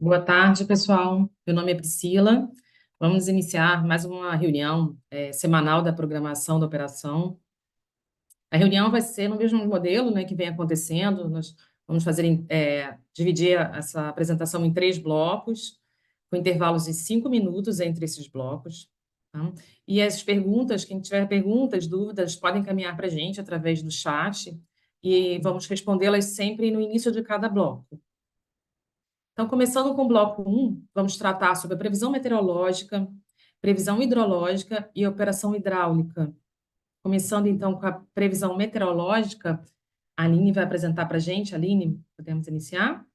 Boa tarde, pessoal. Meu nome é Priscila. Vamos iniciar mais uma reunião semanal da programação da operação. A reunião vai ser no mesmo modelo, né, que vem acontecendo. Nós vamos dividir essa apresentação em três blocos, com intervalos de 5 minutos entre esses blocos. Tá? E as perguntas, quem tiver perguntas, dúvidas, podem encaminhar para a gente através do chat e vamos respondê-las sempre no início de cada bloco. Então, começando com o bloco 1, vamos tratar sobre a previsão meteorológica, previsão hidrológica e operação hidráulica. Começando, então, com a previsão meteorológica, a Aline vai apresentar para a gente. Aline, podemos iniciar?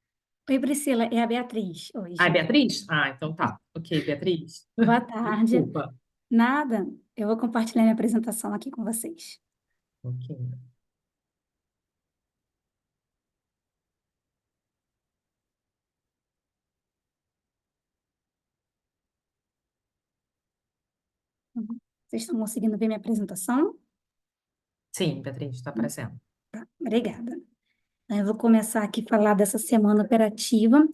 Oi, Priscila, é a Beatriz Ah, é hoje. Beatriz? Ah, então tá. Ok, Beatriz. Boa tarde. Desculpa. Nada, eu vou compartilhar minha apresentação aqui com vocês. Ok. Uhum. Vocês estão conseguindo ver minha apresentação? Sim, Beatriz, está aparecendo. Tá, obrigada. Então, eu vou começar aqui a falar dessa semana operativa.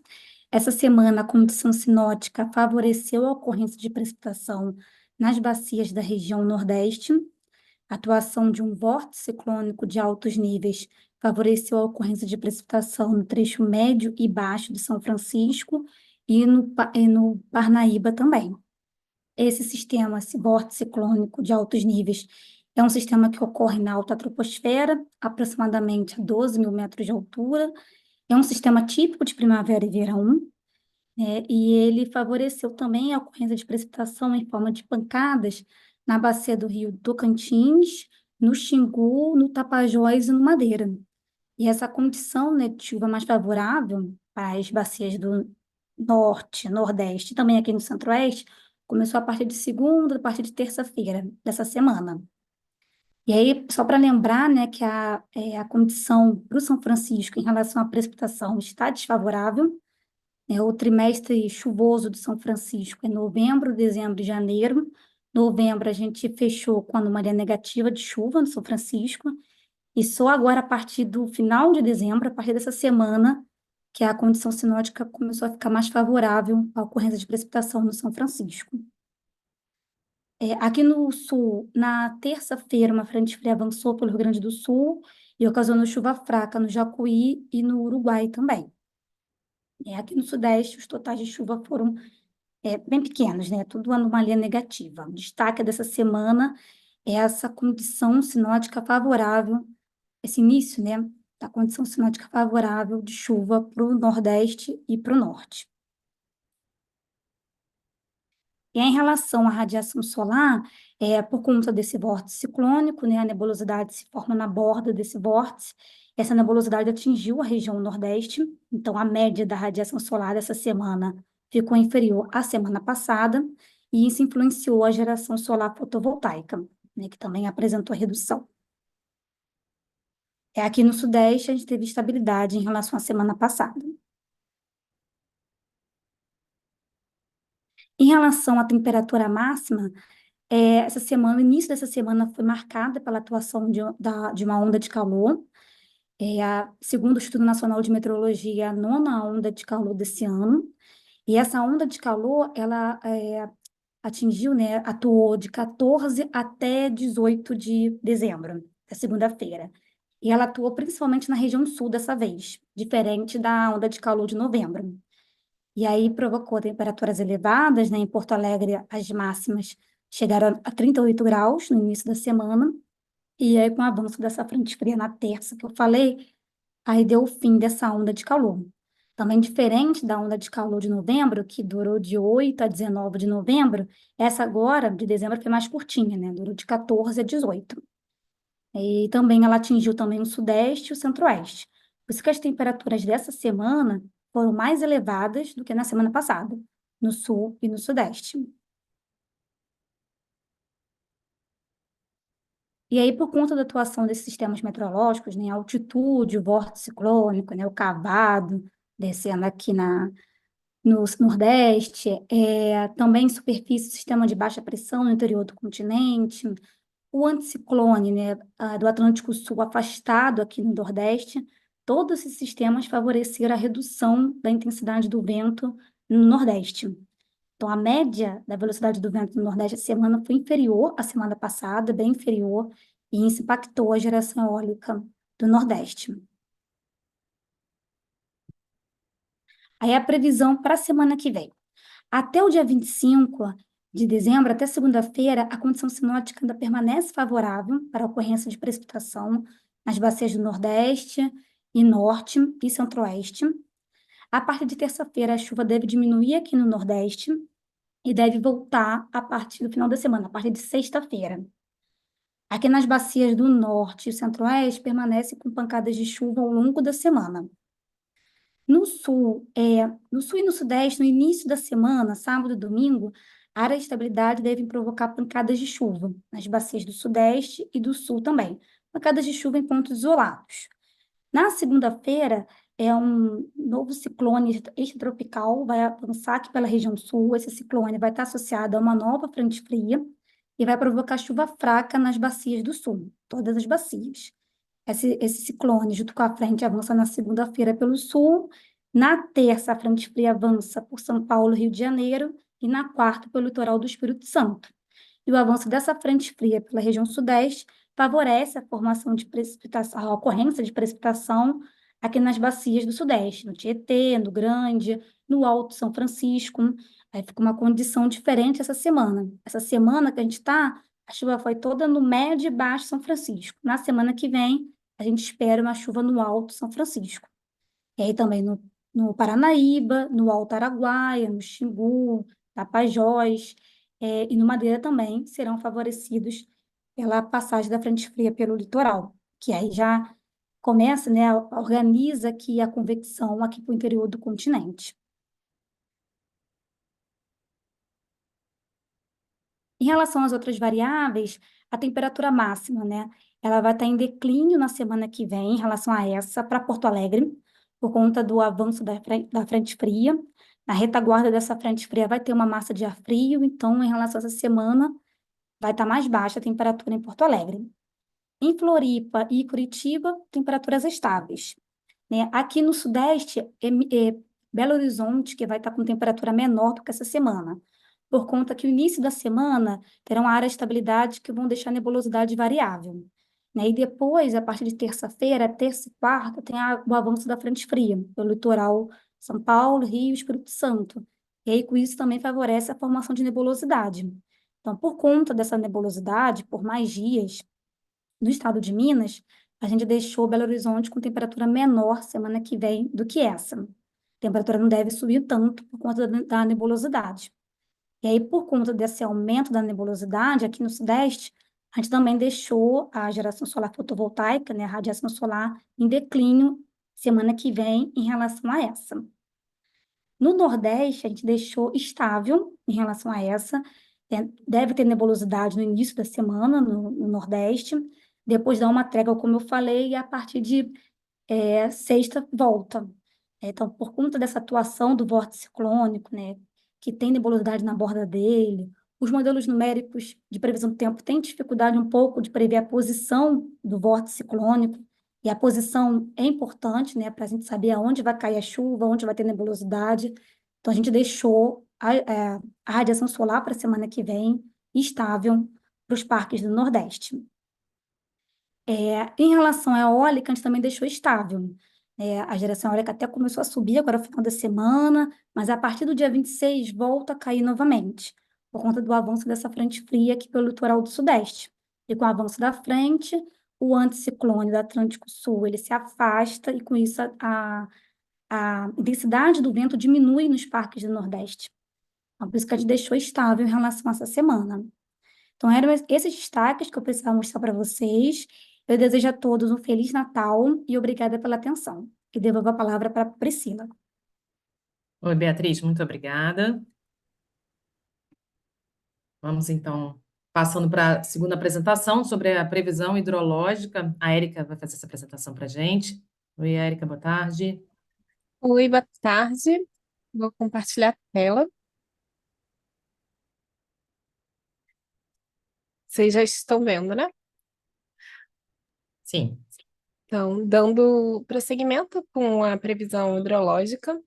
Essa semana, a condição sinótica favoreceu a ocorrência de precipitação nas bacias da região Nordeste. A atuação de um vórtice ciclônico de altos níveis favoreceu a ocorrência de precipitação no trecho médio e baixo de São Francisco e no Parnaíba também. Esse vórtice ciclônico de altos níveis, é um sistema que ocorre na alta troposfera, aproximadamente a 12 mil metros de altura. É um sistema típico de primavera e verão, né? E ele favoreceu também a ocorrência de precipitação em forma de pancadas na bacia do rio Tocantins, no Xingu, no Tapajós e no Madeira. E essa condição, né, de chuva mais favorável para as bacias do norte, nordeste e também aqui no centro-oeste, começou a partir de segunda, a partir de terça-feira dessa semana. E aí, só para lembrar, né, que a condição para o São Francisco em relação à precipitação está desfavorável, né. O trimestre chuvoso de São Francisco é novembro, dezembro e janeiro. Novembro a gente fechou com a anomalia negativa de chuva no São Francisco, e só agora, a partir do final de dezembro, a partir dessa semana, que a condição sinótica começou a ficar mais favorável à ocorrência de precipitação no São Francisco. Aqui no sul, na terça-feira, uma frente fria avançou pelo Rio Grande do Sul e ocasionou chuva fraca no Jacuí e no Uruguai também. Aqui no sudeste, os totais de chuva foram bem pequenos, né? Tudo anomalia negativa. O destaque dessa semana é essa condição sinótica favorável, esse início, né, da condição sinótica favorável de chuva para o Nordeste e para o Norte. E em relação à radiação solar, por conta desse vórtice ciclônico, né, a nebulosidade se forma na borda desse vórtice. Essa nebulosidade atingiu a região Nordeste, então a média da radiação solar dessa semana ficou inferior à semana passada, e isso influenciou a geração solar fotovoltaica, né, que também apresentou redução. Aqui no Sudeste, a gente teve estabilidade em relação à semana passada. Em relação à temperatura máxima, essa semana, o início dessa semana foi marcada pela atuação de uma onda de calor. Segundo o Instituto Nacional de Meteorologia, a nona onda de calor desse ano. E essa onda de calor, ela atingiu, né, atuou de 14 até 18 de dezembro, é segunda-feira. E ela atuou principalmente na região sul dessa vez, diferente da onda de calor de novembro. E aí provocou temperaturas elevadas, né? Em Porto Alegre, as máximas chegaram a 38 graus no início da semana, e aí com o avanço dessa frente fria na terça que eu falei, aí deu o fim dessa onda de calor. Também diferente da onda de calor de novembro, que durou de 8 a 19 de novembro, essa agora, de dezembro, foi mais curtinha, né? Durou de 14 a 18. E também ela atingiu também o sudeste e o centro-oeste. Por isso que as temperaturas dessa semana foram mais elevadas do que na semana passada, no sul e no sudeste. E aí, por conta da atuação desses sistemas meteorológicos, né, a altitude, o vórtice ciclônico, né, o cavado, descendo aqui no Nordeste, também superfície, sistema de baixa pressão no interior do continente, o anticiclone, né, do Atlântico Sul afastado aqui no Nordeste, Todos esses sistemas favoreceram a redução da intensidade do vento no Nordeste. Então, a média da velocidade do vento no Nordeste essa semana foi inferior à semana passada, bem inferior, e isso impactou a geração eólica do Nordeste. Aí a previsão para a semana que vem. Até o dia 25 de dezembro, até segunda-feira, a condição sinótica ainda permanece favorável para a ocorrência de precipitação nas bacias do Nordeste e Norte e Centro-Oeste. A partir de terça-feira, a chuva deve diminuir aqui no Nordeste e deve voltar a partir do final da semana, a partir de sexta-feira. Aqui nas bacias do Norte e Centro-Oeste, permanece com pancadas de chuva ao longo da semana. No sul e no Sudeste, no início da semana, sábado e domingo, áreas de estabilidade devem provocar pancadas de chuva nas bacias do Sudeste e do Sul também. Pancadas de chuva em pontos isolados. Na segunda-feira, um novo ciclone extratropical vai avançar aqui pela região sul. Esse ciclone vai estar associado a uma nova frente fria e vai provocar chuva fraca nas bacias do sul, todas as bacias. Esse ciclone, junto com a frente, avança na segunda-feira pelo sul. Na terça, a frente fria avança por São Paulo, Rio de Janeiro. E na quarta, pelo litoral do Espírito Santo. E o avanço dessa frente fria pela região sudeste favorece a formação de precipitação, a ocorrência de precipitação aqui nas bacias do sudeste, no Tietê, no Grande, no Alto São Francisco. Aí fica uma condição diferente essa semana. Essa semana que a gente está, a chuva foi toda no médio e baixo São Francisco. Na semana que vem, a gente espera uma chuva no Alto São Francisco. E aí também no Paranaíba, no Alto Araguaia, no Xingu, Tapajós, e no Madeira também serão favorecidos pela passagem da frente fria pelo litoral, que aí já começa, né, organiza aqui a convecção aqui para o interior do continente. Em relação às outras variáveis, a temperatura máxima, né? Ela vai estar em declínio na semana que vem, em relação a essa, para Porto Alegre, por conta do avanço da frente fria. Na retaguarda dessa frente fria vai ter uma massa de ar frio, então, em relação a essa semana, vai estar mais baixa a temperatura em Porto Alegre. Em Floripa e Curitiba, temperaturas estáveis, né? Aqui no Sudeste, Belo Horizonte, que vai estar com temperatura menor do que essa semana, por conta que o início da semana terão áreas de estabilidade que vão deixar a nebulosidade variável, né? E depois, a partir de terça-feira, terça e quarta, tem o avanço da frente fria, pelo litoral São Paulo, Rio e Espírito Santo. E aí, com isso, também favorece a formação de nebulosidade. Então, por conta dessa nebulosidade, por mais dias, no estado de Minas, a gente deixou Belo Horizonte com temperatura menor semana que vem do que essa. A temperatura não deve subir tanto por conta da nebulosidade. E aí, por conta desse aumento da nebulosidade aqui no Sudeste, a gente também deixou a geração solar fotovoltaica, né, a radiação solar, em declínio semana que vem em relação a essa. No Nordeste, a gente deixou estável em relação a essa. Deve ter nebulosidade no início da semana no Nordeste, depois dá uma trégua, como eu falei, e a partir de sexta volta. Então, por conta dessa atuação do vórtice ciclônico, né, que tem nebulosidade na borda dele, os modelos numéricos de previsão do tempo têm dificuldade um pouco de prever a posição do vórtice ciclônico, e a posição é importante, né, para a gente saber aonde vai cair a chuva, onde vai ter nebulosidade. Então, a gente deixou a radiação solar para a semana que vem estável para os parques do Nordeste. Em relação à eólica, a gente também deixou estável. A geração eólica até começou a subir agora no final da semana, mas a partir do dia 26 volta a cair novamente, por conta do avanço dessa frente fria aqui pelo litoral do Sudeste. E com o avanço da frente, o anticiclone do Atlântico Sul, ele se afasta e com isso a intensidade do vento diminui nos parques do Nordeste. Então, por isso que a gente deixou estável em relação a essa semana. Então, eram esses destaques que eu precisava mostrar para vocês. Eu desejo a todos um Feliz Natal e obrigada pela atenção. E devolvo a palavra para a Priscila. Oi, Beatriz, muito obrigada. Vamos, então, passando para a segunda apresentação sobre a previsão hidrológica. A Érica vai fazer essa apresentação para a gente. Oi, Érica, boa tarde. Oi, boa tarde. Vou compartilhar a tela. Vocês já estão vendo, né? Sim. Então, dando prosseguimento com a previsão hidrológica,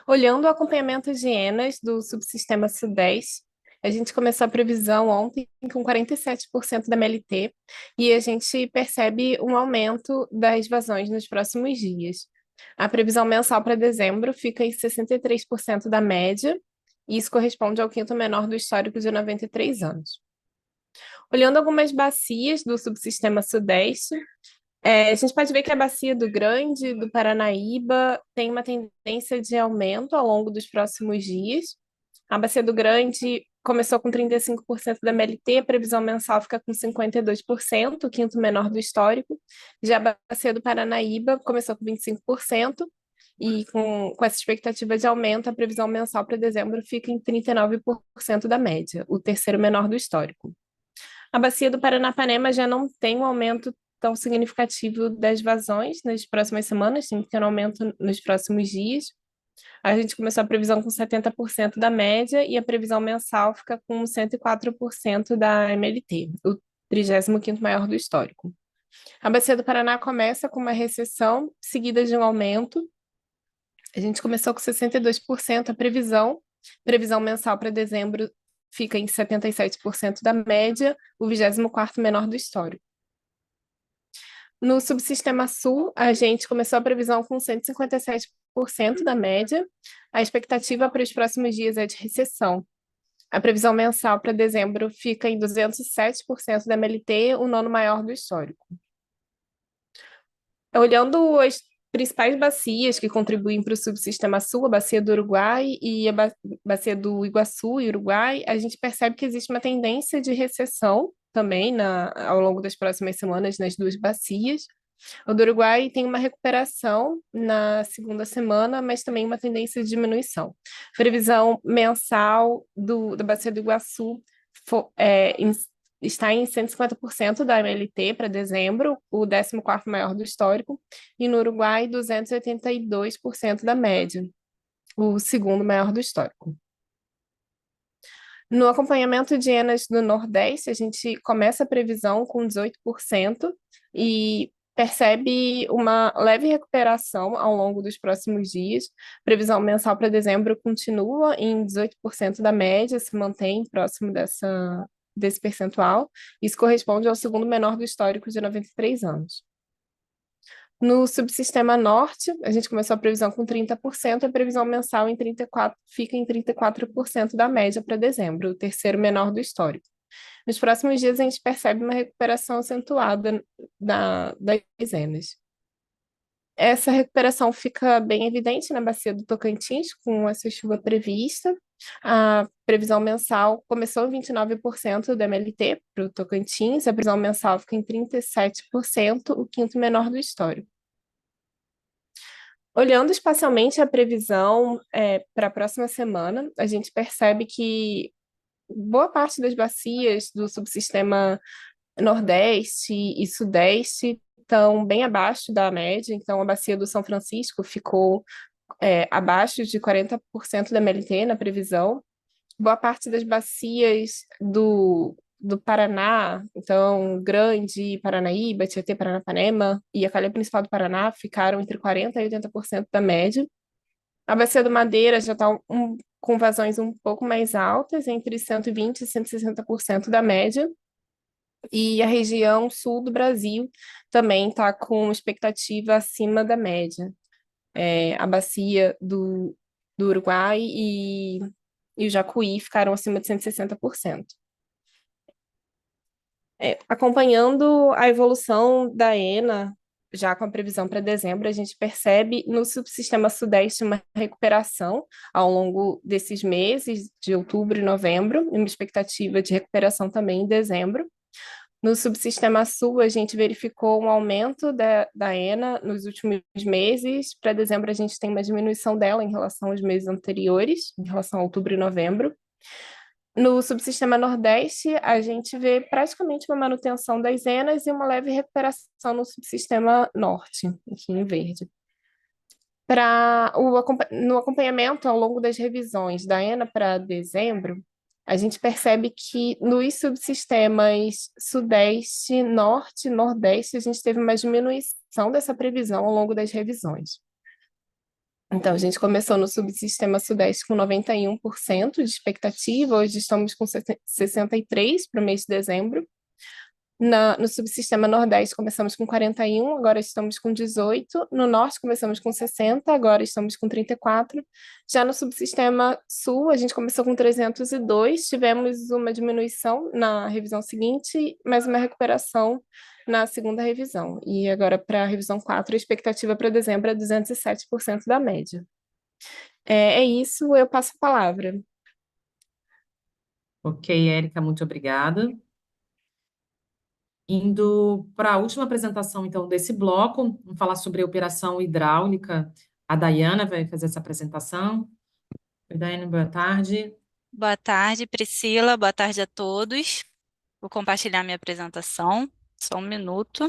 olhando o acompanhamento de ENAs do subsistema Sudeste, a gente começou a previsão ontem com 47% da MLT e a gente percebe um aumento das vazões nos próximos dias. A previsão mensal para dezembro fica em 63% da média, e isso corresponde ao quinto menor do histórico de 93 anos. Olhando algumas bacias do subsistema Sudeste, a gente pode ver que a bacia do Grande, do Paranaíba, tem uma tendência de aumento ao longo dos próximos dias. A bacia do Grande começou com 35% da MLT, a previsão mensal fica com 52%, o quinto menor do histórico. Já a bacia do Paranaíba começou com 25%, e com essa expectativa de aumento, a previsão mensal para dezembro fica em 39% da média, o terceiro menor do histórico. A bacia do Paranapanema já não tem um aumento tão significativo das vazões nas próximas semanas, tem que ter um aumento nos próximos dias. A gente começou a previsão com 70% da média e a previsão mensal fica com 104% da MLT, o 35º maior do histórico. A bacia do Paraná começa com uma recessão, seguida de um aumento. A gente começou com 62% a previsão mensal para dezembro fica em 77% da média, o 24º menor do histórico. No subsistema Sul, a gente começou a previsão com 157% da média. A expectativa para os próximos dias é de recessão. A previsão mensal para dezembro fica em 207% da MLT, o nono maior do histórico. Olhando as principais bacias que contribuem para o subsistema Sul, a bacia do Uruguai e a bacia do Iguaçu e Uruguai, a gente percebe que existe uma tendência de recessão também ao longo das próximas semanas nas duas bacias. O do Uruguai tem uma recuperação na segunda semana, mas também uma tendência de diminuição. Previsão mensal da bacia do Iguaçu está em 150% da MLT para dezembro, o 14º maior do histórico, e no Uruguai 282% da média, o segundo maior do histórico. No acompanhamento de ENAs do Nordeste, a gente começa a previsão com 18% e percebe uma leve recuperação ao longo dos próximos dias. Previsão mensal para dezembro continua em 18% da média, se mantém próximo desse percentual. Isso corresponde ao segundo menor do histórico de 93 anos. No subsistema Norte, a gente começou a previsão com 30%, a previsão mensal fica em 34% da média para dezembro, o terceiro menor do histórico. Nos próximos dias, a gente percebe uma recuperação acentuada das ENAs. Essa recuperação fica bem evidente na bacia do Tocantins, com essa chuva prevista. A previsão mensal começou em 29% da MLT para o Tocantins, a previsão mensal fica em 37%, o quinto menor do histórico. Olhando espacialmente a previsão para a próxima semana, a gente percebe que boa parte das bacias do subsistema Nordeste e Sudeste estão bem abaixo da média, então a bacia do São Francisco ficou abaixo de 40% da MLT na previsão. Boa parte das bacias do Paraná, então Grande, Paranaíba, Tietê, Paranapanema e a calha principal do Paraná ficaram entre 40% e 80% da média. A bacia do Madeira já está com vazões um pouco mais altas, entre 120% e 160% da média. E a região sul do Brasil também está com expectativa acima da média. A bacia do Uruguai e o Jacuí ficaram acima de 160%. Acompanhando a evolução da ENA, já com a previsão para dezembro, a gente percebe no subsistema Sudeste uma recuperação ao longo desses meses, de outubro e novembro, e uma expectativa de recuperação também em dezembro. No subsistema Sul, a gente verificou um aumento da ENA nos últimos meses. Para dezembro, a gente tem uma diminuição dela em relação aos meses anteriores, em relação a outubro e novembro. No subsistema Nordeste, a gente vê praticamente uma manutenção das ENAs e uma leve recuperação no subsistema Norte, aqui em verde. No acompanhamento ao longo das revisões da ENA para dezembro, a gente percebe que nos subsistemas Sudeste, Norte e Nordeste, a gente teve uma diminuição dessa previsão ao longo das revisões. Então, a gente começou no subsistema Sudeste com 91% de expectativa, hoje estamos com 63% para o mês de dezembro. No subsistema Nordeste começamos com 41, agora estamos com 18. No Norte começamos com 60, agora estamos com 34. Já no subsistema Sul, a gente começou com 302, tivemos uma diminuição na revisão seguinte, mas uma recuperação na segunda revisão. E agora, para a revisão 4, a expectativa para dezembro é 207% da média. É isso, eu passo a palavra. Ok, Érica, muito obrigada. Indo para a última apresentação, então, desse bloco, vamos falar sobre a operação hidráulica. A Daiana vai fazer essa apresentação. Oi, Daiana, boa tarde. Boa tarde, Priscila. Boa tarde a todos. Vou compartilhar minha apresentação. Só um minuto.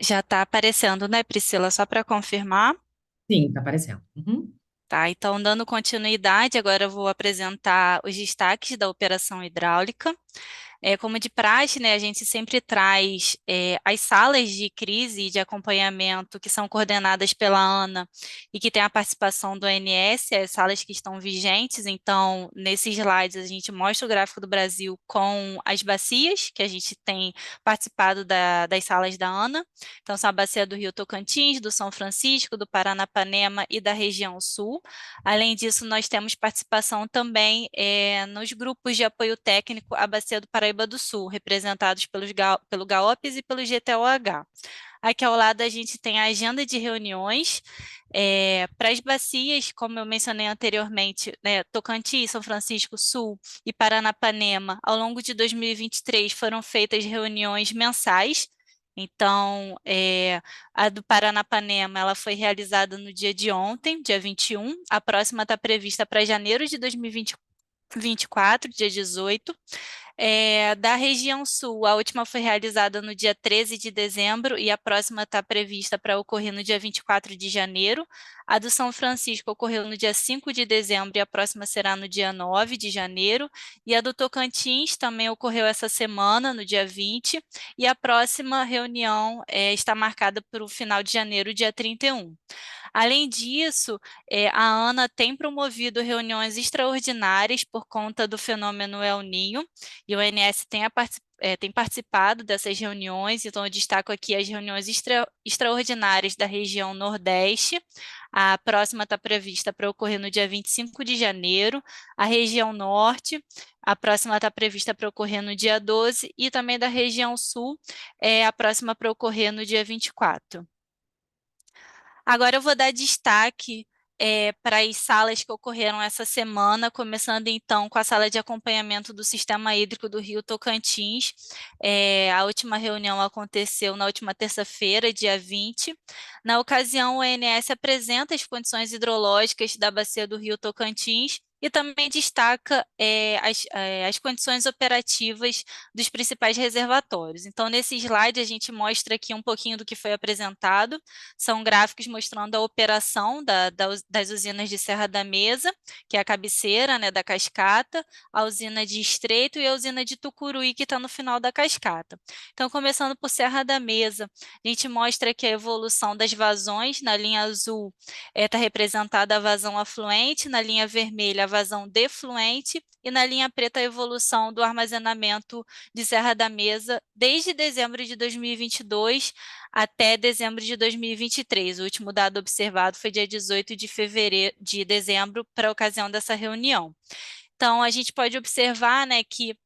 Já está aparecendo, né, Priscila? Só para confirmar. Sim, está aparecendo. Uhum. Tá, então, dando continuidade, agora eu vou apresentar os destaques da operação hidráulica. Como de praxe, né, a gente sempre traz as salas de crise e de acompanhamento que são coordenadas pela ANA e que tem a participação do ONS, as salas que estão vigentes. Então, nesses slides, a gente mostra o gráfico do Brasil com as bacias que a gente tem participado das salas da ANA. Então, são a bacia do Rio Tocantins, do São Francisco, do Paranapanema e da região sul. Além disso, nós temos participação também nos grupos de apoio técnico à Bacia do Paraíba do Sul, representados pelo GAOPS e pelo GTOH. Aqui ao lado a gente tem a agenda de reuniões para as bacias, como eu mencionei anteriormente, né, Tocantins, São Francisco Sul e Paranapanema, ao longo de 2023 foram feitas reuniões mensais. Então, a do Paranapanema, ela foi realizada no dia de ontem, dia 21. A próxima está prevista para janeiro de 2024, dia 18. Da região sul, a última foi realizada no dia 13 de dezembro e a próxima está prevista para ocorrer no dia 24 de janeiro. A do São Francisco ocorreu no dia 5 de dezembro e a próxima será no dia 9 de janeiro. E a do Tocantins também ocorreu essa semana, no dia 20, e a próxima reunião está marcada para o final de janeiro, dia 31. Além disso, a ANA tem promovido reuniões extraordinárias por conta do fenômeno El Niño, e o ONS tem participado dessas reuniões, então eu destaco aqui as reuniões extraordinárias da região Nordeste. A próxima está prevista para ocorrer no dia 25 de janeiro, a região Norte, a próxima está prevista para ocorrer no dia 12, e também da região Sul, a próxima para ocorrer no dia 24. Agora eu vou dar destaque para as salas que ocorreram essa semana, começando então com a sala de acompanhamento do Sistema Hídrico do Rio Tocantins. A última reunião aconteceu na última terça-feira, dia 20. Na ocasião, o ONS apresenta as condições hidrológicas da bacia do Rio Tocantins e também destaca as condições operativas dos principais reservatórios. Então, nesse slide, a gente mostra aqui um pouquinho do que foi apresentado. São gráficos mostrando a operação das usinas de Serra da Mesa, que é a cabeceira, né, da cascata, a usina de Estreito e a usina de Tucuruí, que está no final da cascata. Então, começando por Serra da Mesa, a gente mostra aqui a evolução das vazões. Na linha azul está representada a vazão afluente, na linha vermelha a vazão defluente e na linha preta a evolução do armazenamento de Serra da Mesa desde dezembro de 2022 até dezembro de 2023. O último dado observado foi dia 18 de dezembro, para a ocasião dessa reunião. Então, a gente pode observar, né, que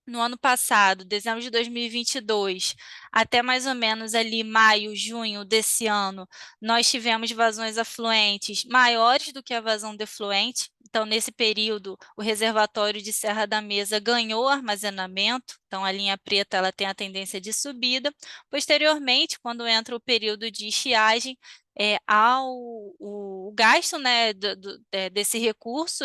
no ano passado, dezembro de 2022, até mais ou menos ali maio, junho desse ano, nós tivemos vazões afluentes maiores do que a vazão defluente. Então, nesse período, o reservatório de Serra da Mesa ganhou armazenamento. Então, a linha preta ela tem a tendência de subida. Posteriormente, quando entra o período de estiagem, há o gasto, né, desse recurso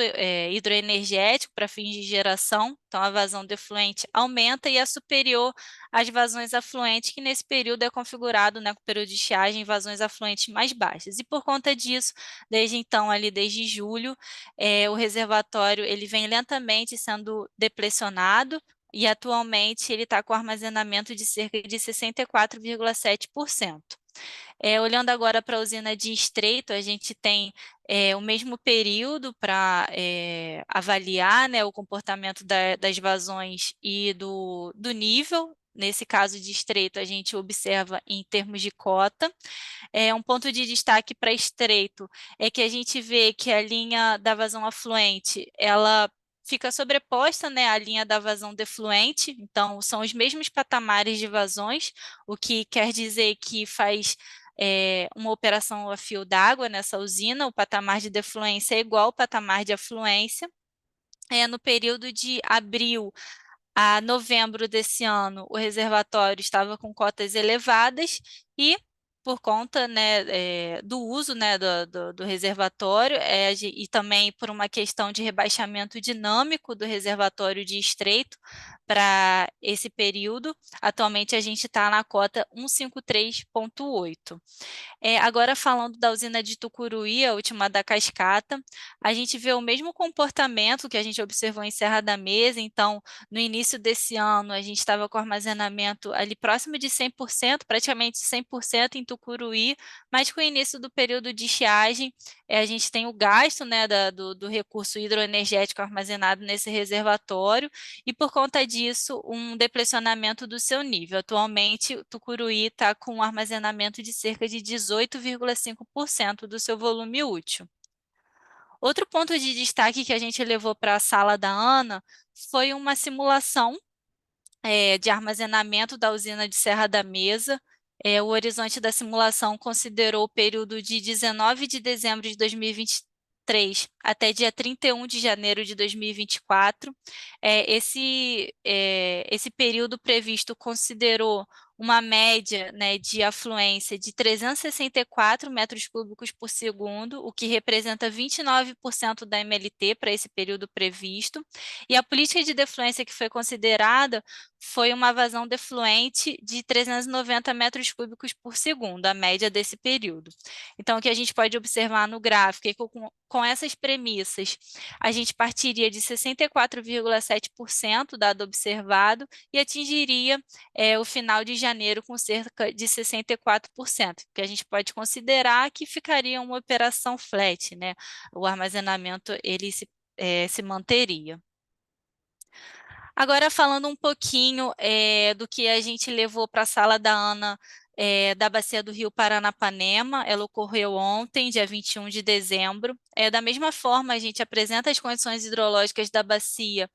hidroenergético para fins de geração. Então, a vazão defluente aumenta e é superior às vazões afluentes, que nesse período é configurado, né, com o período de estiagem, vazões afluentes mais baixas. E por conta disso, desde então, ali desde julho, o reservatório ele vem lentamente sendo deplecionado, e atualmente ele está com armazenamento de cerca de 64,7%. Olhando agora para a usina de Estreito, a gente tem o mesmo período para avaliar, né, o comportamento das vazões e do nível. Nesse caso de Estreito, a gente observa em termos de cota. Um ponto de destaque para Estreito é que a gente vê que a linha da vazão afluente, ela fica sobreposta, né, à linha da vazão defluente, então são os mesmos patamares de vazões, o que quer dizer que faz uma operação a fio d'água nessa usina, o patamar de defluência é igual ao patamar de afluência. No período de abril a novembro desse ano, o reservatório estava com cotas elevadas e, por conta, né, do uso, né, do reservatório e também por uma questão de rebaixamento dinâmico do reservatório de Estreito para esse período, atualmente a gente está na cota 153,8. Agora falando da usina de Tucuruí, a última da cascata, a gente vê o mesmo comportamento que a gente observou em Serra da Mesa. Então, no início desse ano, a gente estava com armazenamento ali próximo de 100%, praticamente 100% em Tucuruí, mas com o início do período de estiagem, a gente tem o gasto, né, do recurso hidroenergético armazenado nesse reservatório, e por conta disso, um deplecionamento do seu nível. Atualmente, Tucuruí está com um armazenamento de cerca de 18,5% do seu volume útil. Outro ponto de destaque que a gente levou para a sala da Ana foi uma simulação de armazenamento da usina de Serra da Mesa. O horizonte da simulação considerou o período de 19 de dezembro de 2023 até dia 31 de janeiro de 2024. Esse período previsto considerou uma média, né, de afluência de 364 metros cúbicos por segundo, o que representa 29% da MLT para esse período previsto. E a política de defluência que foi considerada foi uma vazão defluente de 390 metros cúbicos por segundo, a média desse período. Então, o que a gente pode observar no gráfico é que com essas premissas, a gente partiria de 64,7% dado observado e atingiria o final de janeiro com cerca de 64%, que a gente pode considerar que ficaria uma operação flat, né? O armazenamento ele se manteria. Agora, falando um pouquinho do que a gente levou para a sala da Ana da Bacia do Rio Paranapanema, ela ocorreu ontem, dia 21 de dezembro. Da mesma forma, a gente apresenta as condições hidrológicas da bacia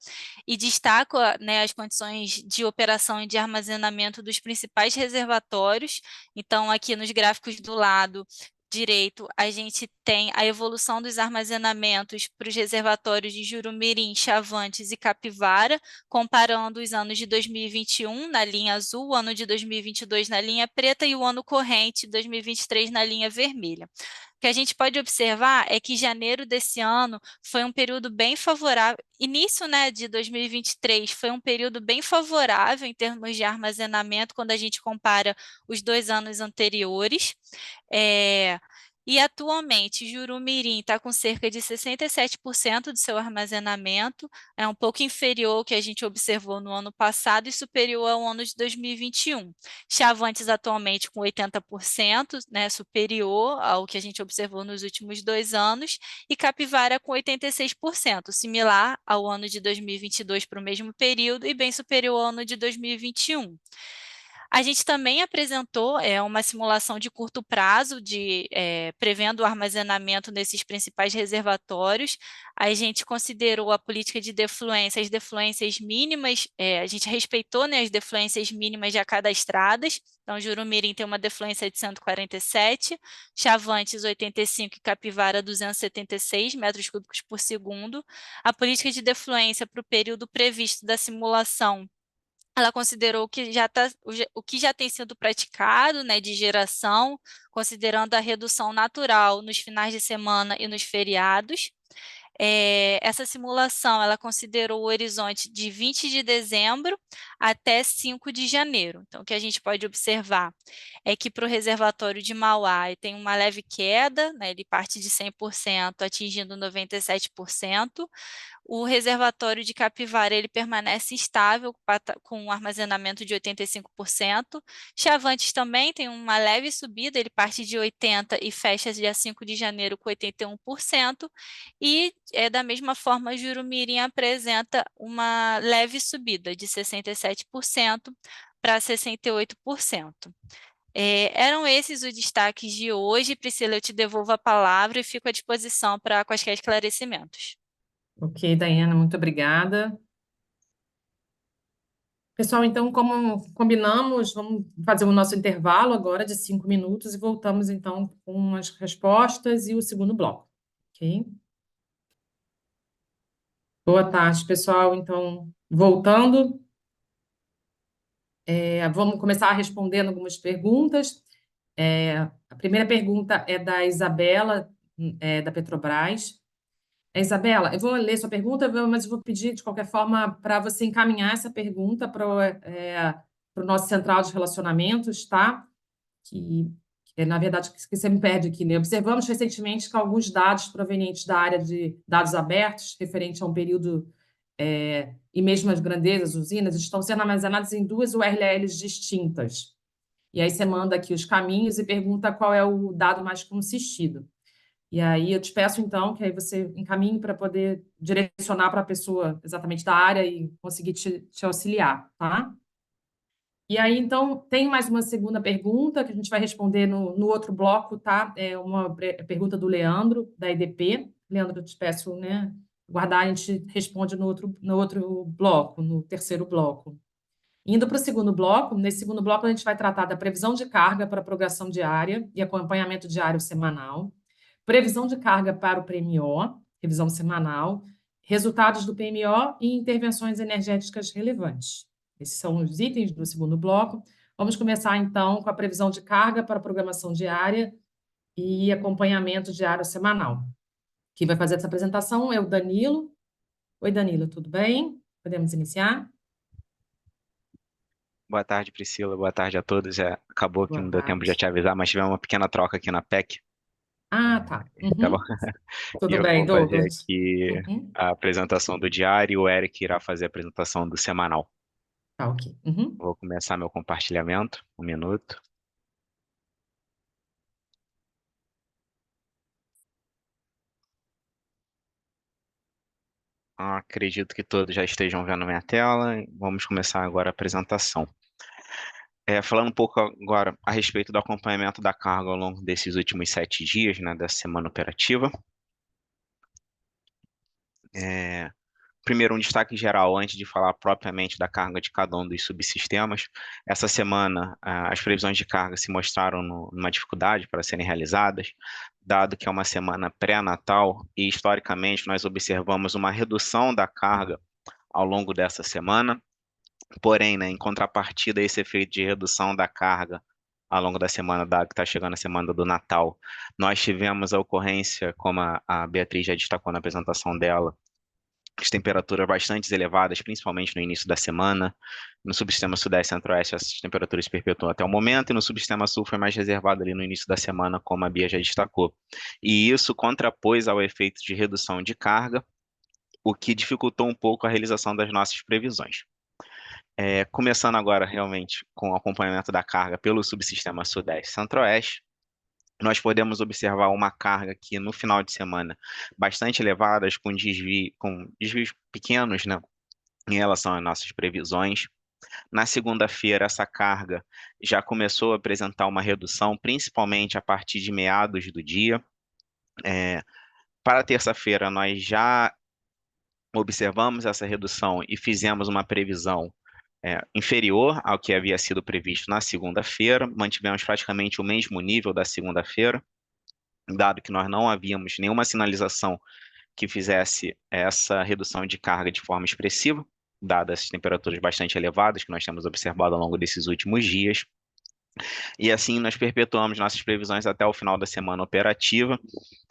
e destaca, né, as condições de operação e de armazenamento dos principais reservatórios. Então, aqui nos gráficos do lado direito, a gente tem a evolução dos armazenamentos para os reservatórios de Jurumirim, Chavantes e Capivara, comparando os anos de 2021 na linha azul, o ano de 2022 na linha preta e o ano corrente, 2023, na linha vermelha. O que a gente pode observar é que janeiro desse ano foi um período bem favorável, início, né, de 2023 foi um período bem favorável em termos de armazenamento quando a gente compara os 2 anos anteriores. E atualmente, Jurumirim está com cerca de 67% do seu armazenamento, é um pouco inferior ao que a gente observou no ano passado e superior ao ano de 2021. Chavantes atualmente com 80%, né, superior ao que a gente observou nos últimos 2 anos, e Capivara com 86%, similar ao ano de 2022 para o mesmo período e bem superior ao ano de 2021. A gente também apresentou uma simulação de curto prazo, prevendo o armazenamento nesses principais reservatórios. A gente considerou a política de defluência, as defluências mínimas, a gente respeitou, né, as defluências mínimas já cadastradas. Então, Jurumirim tem uma defluência de 147, Chavantes 85 e Capivara 276 metros cúbicos por segundo. A política de defluência para o período previsto da simulação, ela considerou o que já tem sido praticado, né, de geração, considerando a redução natural nos finais de semana e nos feriados. Essa simulação, ela considerou o horizonte de 20 de dezembro até 5 de janeiro. Então, o que a gente pode observar é que para o reservatório de Mauá ele tem uma leve queda, né, ele parte de 100% atingindo 97%. O reservatório de Capivara ele permanece estável com um armazenamento de 85%. Chavantes também tem uma leve subida, ele parte de 80% e fecha dia 5 de janeiro com 81%. E da mesma forma, Jurumirim apresenta uma leve subida de 67% para 68%. Eram esses os destaques de hoje. Priscila, eu te devolvo a palavra e fico à disposição para quaisquer esclarecimentos. Ok, Daiana, muito obrigada. Pessoal, então, como combinamos, vamos fazer o nosso intervalo agora de 5 minutos e voltamos, então, com as respostas e o segundo bloco. Ok? Boa tarde, pessoal. Então, voltando, vamos começar respondendo algumas perguntas. A primeira pergunta é da Isabela, da Petrobras. Isabela, eu vou ler sua pergunta, mas eu vou pedir, de qualquer forma, para você encaminhar essa pergunta para o nosso central de relacionamentos, tá? Que na verdade, que você me pede aqui, né? Observamos recentemente que alguns dados provenientes da área de dados abertos, referente a um período e mesmo as grandezas, usinas, estão sendo armazenados em duas URLs distintas. E aí você manda aqui os caminhos e pergunta qual é o dado mais consistido. E aí eu te peço, então, que aí você encaminhe para poder direcionar para a pessoa exatamente da área e conseguir te auxiliar, tá? E aí, então, tem mais uma segunda pergunta que a gente vai responder no outro bloco, tá? É uma pergunta do Leandro, da EDP. Leandro, eu te peço, né, guardar, a gente responde no outro bloco, no terceiro bloco. Indo para o segundo bloco, nesse segundo bloco a gente vai tratar da previsão de carga para a programação diária e acompanhamento diário semanal, previsão de carga para o PMO, revisão semanal, resultados do PMO e intervenções energéticas relevantes. Esses são os itens do segundo bloco. Vamos começar, então, com a previsão de carga para a programação diária e acompanhamento diário semanal. Quem vai fazer essa apresentação é o Danilo. Oi, Danilo, tudo bem? Podemos iniciar? Boa tarde, Priscila. Boa tarde a todos. Acabou que Boa não deu tempo de tarde. te avisar, mas tivemos uma pequena troca aqui na PEC. Ah, tá. Tá bom? Tudo Eu bem, vou fazer Douglas. aqui a apresentação do diário e o Eric irá fazer a apresentação do semanal. Tá, ok. Vou começar meu compartilhamento. Um minuto. Acredito que todos já estejam vendo minha tela. Vamos começar agora a apresentação. Falando um pouco agora a respeito do acompanhamento da carga ao longo desses últimos 7 dias, né, da semana operativa. Primeiro, um destaque geral, antes de falar propriamente da carga de cada um dos subsistemas. Essa semana, as previsões de carga se mostraram numa dificuldade para serem realizadas, dado que é uma semana pré-natal e, historicamente, nós observamos uma redução da carga ao longo dessa semana. Porém, né, em contrapartida a esse efeito de redução da carga ao longo da semana, que está chegando a semana do Natal, nós tivemos a ocorrência, como a Beatriz já destacou na apresentação dela, as temperaturas bastante elevadas, principalmente no início da semana. No subsistema Sudeste e Centro-Oeste, essas temperaturas se perpetuam até o momento, e no subsistema Sul foi mais reservado ali no início da semana, como a Bia já destacou. E isso contrapôs ao efeito de redução de carga, o que dificultou um pouco a realização das nossas previsões. Começando agora realmente com o acompanhamento da carga pelo subsistema Sudeste e Centro-Oeste, nós podemos observar uma carga aqui no final de semana bastante elevadas, com desvios pequenos, né, em relação às nossas previsões. Na segunda-feira, essa carga já começou a apresentar uma redução, principalmente a partir de meados do dia. Para a terça-feira, nós já observamos essa redução e fizemos uma previsão inferior ao que havia sido previsto na segunda-feira. Mantivemos praticamente o mesmo nível da segunda-feira, dado que nós não havíamos nenhuma sinalização que fizesse essa redução de carga de forma expressiva, dadas as temperaturas bastante elevadas que nós temos observado ao longo desses últimos dias. E assim nós perpetuamos nossas previsões até o final da semana operativa,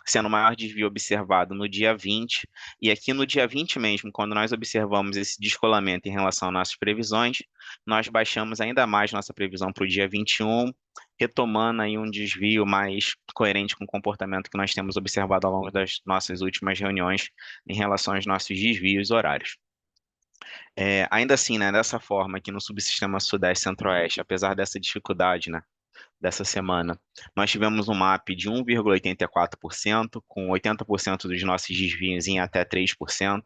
sendo o maior desvio observado no dia 20. E aqui no dia 20 mesmo, quando nós observamos esse descolamento em relação às nossas previsões, nós baixamos ainda mais nossa previsão para o dia 21, retomando aí um desvio mais coerente com o comportamento que nós temos observado ao longo das nossas últimas reuniões em relação aos nossos desvios horários. Ainda assim, né, dessa forma, aqui no subsistema Sudeste Centro-Oeste, apesar dessa dificuldade, né, dessa semana, nós tivemos um MAP de 1,84%, com 80% dos nossos desvios em até 3%.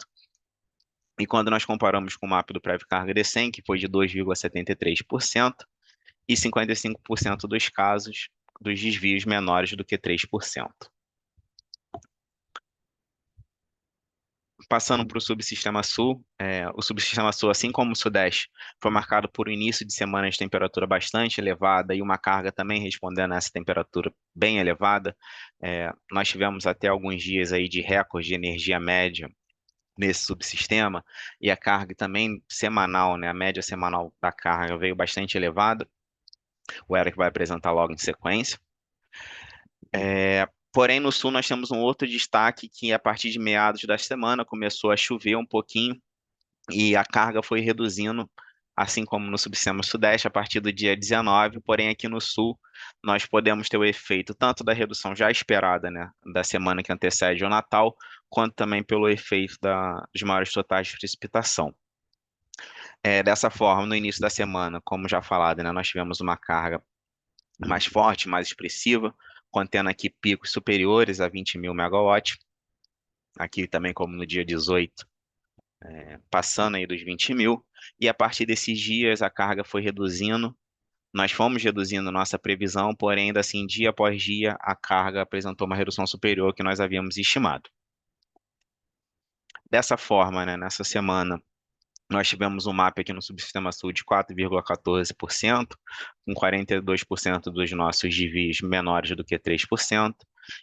E quando nós comparamos com o MAP do Prévio Carga D100, que foi de 2,73%, e 55% dos casos dos desvios menores do que 3%. Passando para o Subsistema Sul, o Subsistema Sul, assim como o Sudeste, foi marcado por um início de semana de temperatura bastante elevada e uma carga também respondendo a essa temperatura bem elevada. Nós tivemos até alguns dias aí de recorde de energia média nesse subsistema, e a carga também semanal, né, a média semanal da carga veio bastante elevada. O Eric vai apresentar logo em sequência. Porém, no sul nós temos um outro destaque que a partir de meados da semana começou a chover um pouquinho e a carga foi reduzindo, assim como no subsistema sudeste, a partir do dia 19, porém aqui no sul nós podemos ter o efeito tanto da redução já esperada, né, da semana que antecede o Natal, quanto também pelo efeito dos maiores totais de precipitação. Dessa forma, no início da semana, como já falado, né, nós tivemos uma carga mais forte, mais expressiva, contendo aqui picos superiores a 20.000 megawatts, aqui também como no dia 18, passando aí dos 20.000, e a partir desses dias a carga foi reduzindo, nós fomos reduzindo nossa previsão, porém ainda assim, dia após dia, a carga apresentou uma redução superior ao que nós havíamos estimado. Dessa forma, né, nessa semana, nós tivemos um MAP aqui no Subsistema Sul de 4,14%, com 42% dos nossos desvios menores do que 3%,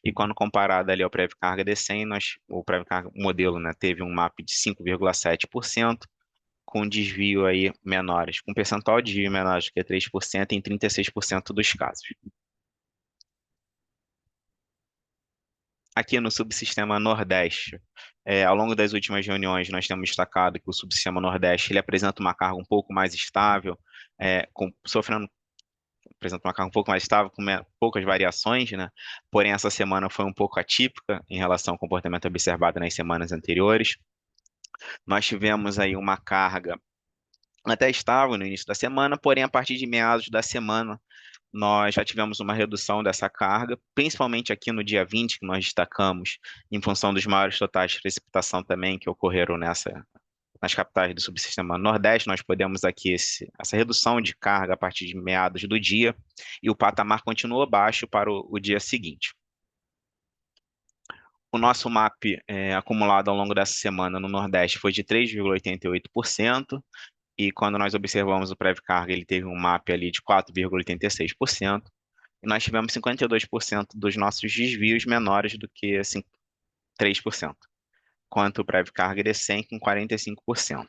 e quando comparado ali ao Prévio Carga D100, o Prévio Carga modelo, né, teve um MAP de 5,7%, com desvio aí menores, com percentual de desvio menores do que 3% em 36% dos casos. Aqui no subsistema Nordeste, ao longo das últimas reuniões, nós temos destacado que o subsistema Nordeste ele apresenta uma carga um pouco mais estável, apresenta uma carga um pouco mais estável, com poucas variações, né? Porém, essa semana foi um pouco atípica em relação ao comportamento observado nas semanas anteriores. Nós tivemos aí uma carga até estável no início da semana, porém, a partir de meados da semana, nós já tivemos uma redução dessa carga, principalmente aqui no dia 20, que nós destacamos, em função dos maiores totais de precipitação também que ocorreram nas capitais do subsistema Nordeste. Nós podemos aqui essa redução de carga a partir de meados do dia, e o patamar continuou baixo para o dia seguinte. O nosso MAP acumulado ao longo dessa semana no Nordeste foi de 3,88%, e quando nós observamos o Prévio Carga, ele teve um MAP ali de 4,86%, e nós tivemos 52% dos nossos desvios menores do que 3%, quanto o Prévio Carga D100 com 45%.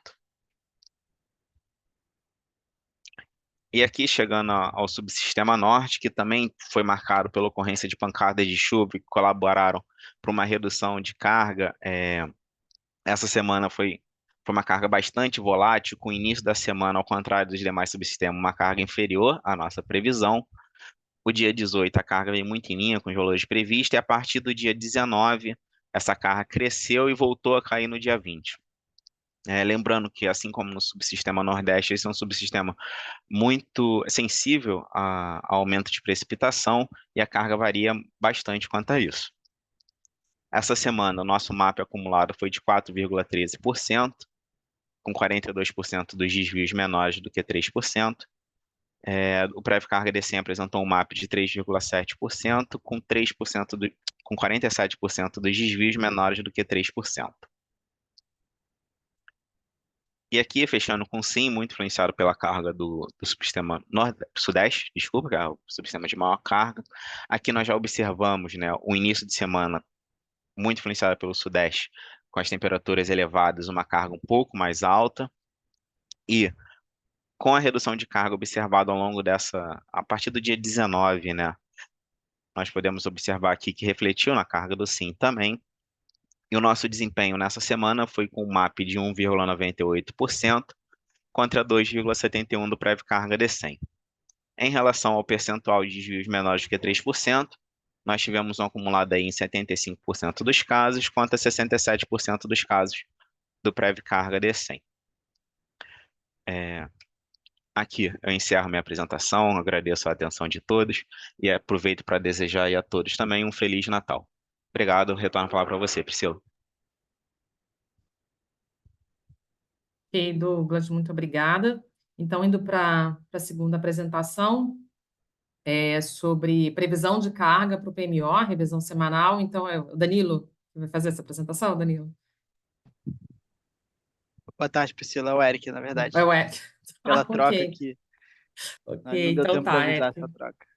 E aqui, chegando ao subsistema norte, que também foi marcado pela ocorrência de pancadas de chuva que colaboraram para uma redução de carga, essa semana foi uma carga bastante volátil, com o início da semana, ao contrário dos demais subsistemas, uma carga inferior à nossa previsão. O dia 18, a carga veio muito em linha com os valores previstos, e a partir do dia 19, essa carga cresceu e voltou a cair no dia 20. Lembrando que, assim como no subsistema Nordeste, esse é um subsistema muito sensível ao aumento de precipitação, e a carga varia bastante quanto a isso. Essa semana, o nosso MAP acumulado foi de 4,13%, com 42% dos desvios menores do que 3%. O Prévio Carga D100 apresentou um MAP de 3,7%, com 47% dos desvios menores do que 3%. E aqui, fechando com sim, muito influenciado pela carga do subsistema Sudeste, desculpa, que é o subsistema de maior carga. Aqui nós já observamos, né, o início de semana muito influenciado pelo Sudeste, com as temperaturas elevadas, uma carga um pouco mais alta, e com a redução de carga observada ao longo a partir do dia 19, né? Nós podemos observar aqui que refletiu na carga do sim também. E o nosso desempenho nessa semana foi com um MAP de 1,98% contra 2,71% do prévio carga de 100. Em relação ao percentual de desvios menores do que 3%, nós tivemos um acumulado aí em 75% dos casos contra 67% dos casos do prévio carga de 100. Aqui eu encerro minha apresentação, agradeço a atenção de todos e aproveito para desejar aí a todos também um Feliz Natal. Obrigado, retorno a palavra para você, Priscila. Ok, Douglas, muito obrigada. Então, indo para a segunda apresentação, é sobre previsão de carga para o PMO, revisão semanal. Então, é o Danilo que vai fazer essa apresentação, Danilo? Boa tarde, Priscila. É o Eric, na verdade. É o Ed. Pela troca Ok, aqui. ok, Não deu então tempo de tá, avisar Eric. essa troca.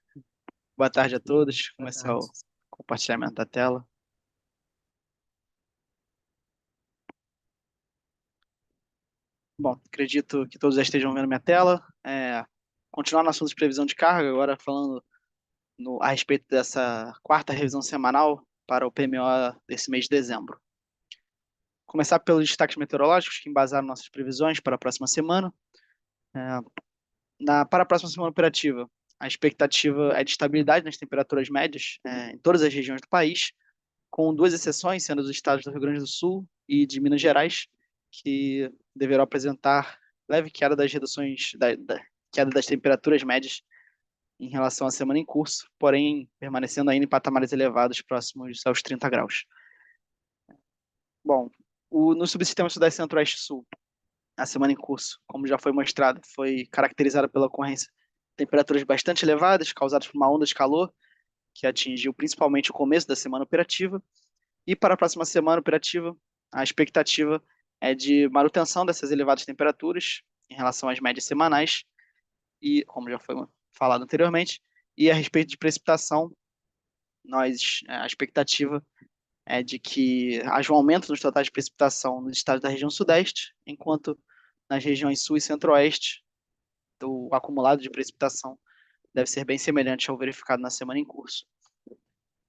Boa tarde a todos. Boa Começar o tarde. compartilhamento da tela. Bom, acredito que todos já estejam vendo minha tela. Continuar no assunto de previsão de carga, agora falando a respeito dessa quarta revisão semanal para o PMO desse mês de dezembro. Começar pelos destaques meteorológicos que embasaram nossas previsões para a próxima semana. Para a próxima semana operativa, a expectativa é de estabilidade nas temperaturas médias em todas as regiões do país, com duas exceções, sendo os estados do Rio Grande do Sul e de Minas Gerais, que deverão apresentar leve queda das reduções, queda das temperaturas médias em relação à semana em curso, porém permanecendo ainda em patamares elevados próximos aos 30 graus. Bom, no subsistema Sudeste Centro-Oeste Sul, a semana em curso, como já foi mostrado, foi caracterizada pela ocorrência de temperaturas bastante elevadas, causadas por uma onda de calor, que atingiu principalmente o começo da semana operativa. E para a próxima semana operativa, a expectativa é de manutenção dessas elevadas temperaturas em relação às médias semanais, e, como já foi falado anteriormente, e a respeito de precipitação, a expectativa é de que haja um aumento nos totais de precipitação nos estados da região sudeste, enquanto nas regiões sul e centro-oeste, o acumulado de precipitação deve ser bem semelhante ao verificado na semana em curso.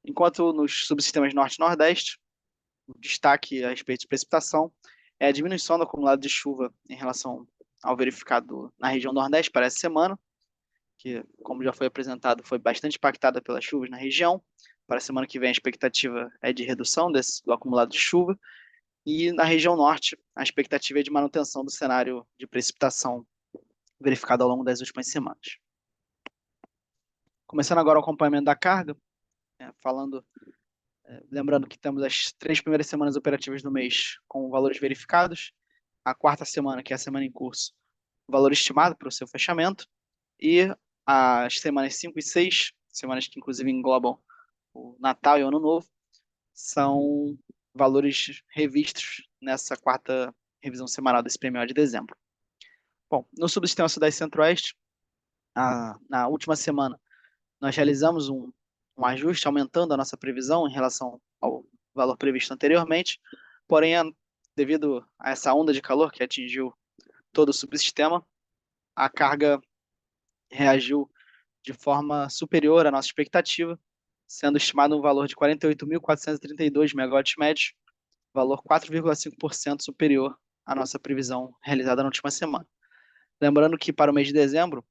Enquanto nos subsistemas norte e nordeste, o destaque a respeito de precipitação é a diminuição do acumulado de chuva em relação ao verificado na região nordeste para essa semana, que, como já foi apresentado, foi bastante impactada pelas chuvas na região. Para a semana que vem, a expectativa é de redução do acumulado de chuva. E na região norte, a expectativa é de manutenção do cenário de precipitação verificado ao longo das últimas semanas. Começando agora o acompanhamento da carga, lembrando que temos as 3 primeiras semanas operativas do mês com valores verificados, a quarta semana, que é a semana em curso, o valor estimado para o seu fechamento, e as semanas 5 e 6, semanas que inclusive englobam o Natal e o Ano Novo, são valores revistos nessa quarta revisão semanal desse PMO de dezembro. Bom, no subsistema Sudeste Centro-Oeste, na última semana, nós realizamos um ajuste, aumentando a nossa previsão em relação ao valor previsto anteriormente, porém, devido a essa onda de calor que atingiu todo o subsistema, a carga reagiu de forma superior à nossa expectativa, sendo estimado um valor de 48.432 megawatts médios, valor 4,5% superior à nossa previsão realizada na última semana. Lembrando que para o mês de dezembro,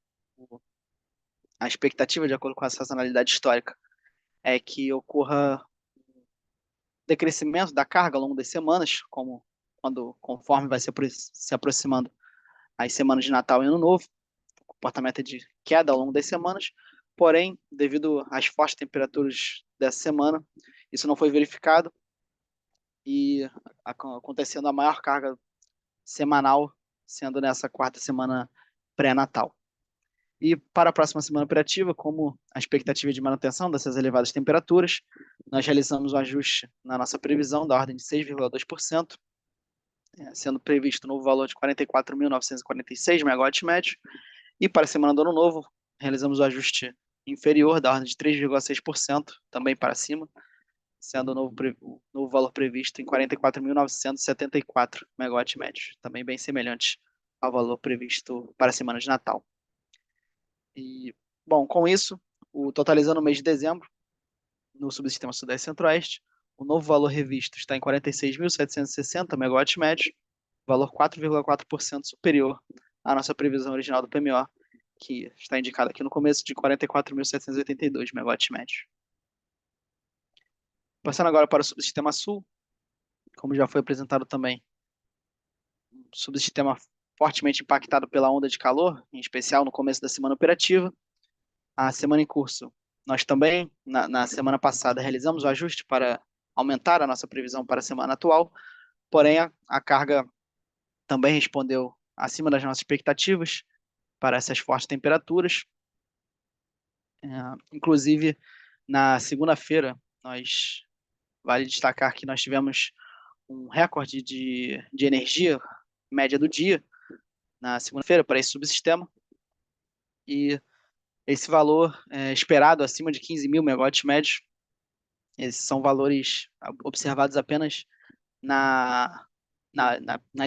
a expectativa, de acordo com a sazonalidade histórica, é que ocorra decrescimento da carga ao longo das semanas, conforme vai se aproximando as semanas de Natal e Ano Novo. O comportamento é de queda ao longo das semanas, porém, devido às fortes temperaturas dessa semana, isso não foi verificado e acontecendo a maior carga semanal, sendo nessa quarta semana pré-natal. E para a próxima semana operativa, como a expectativa de manutenção dessas elevadas temperaturas, nós realizamos um ajuste na nossa previsão da ordem de 6,2%, sendo previsto um novo valor de 44.946 megawatts médios, e para a semana do Ano Novo, realizamos o ajuste inferior da ordem de 3,6%, também para cima, sendo o novo valor previsto em 44.974 megawatts médios, também bem semelhante ao valor previsto para a semana de Natal. E, bom, com isso, totalizando o mês de dezembro, no subsistema Sudeste e Centro-Oeste, o novo valor revisto está em 46.760 megawatts médios, valor 4,4% superior à nossa previsão original do PMO, que está indicada aqui no começo, de 44.782 megawatts médios. Passando agora para o subsistema Sul, como já foi apresentado também, um subsistema fortemente impactado pela onda de calor, em especial no começo da semana operativa. A semana em curso, nós também, na semana passada, realizamos o ajuste para aumentar a nossa previsão para a semana atual, porém a carga também respondeu acima das nossas expectativas para essas fortes temperaturas. Inclusive, na segunda-feira, vale destacar que nós tivemos um recorde de energia média do dia, na segunda-feira, para esse subsistema, e esse valor é esperado acima de 15.000 megawatts médios. Esses são valores observados apenas nas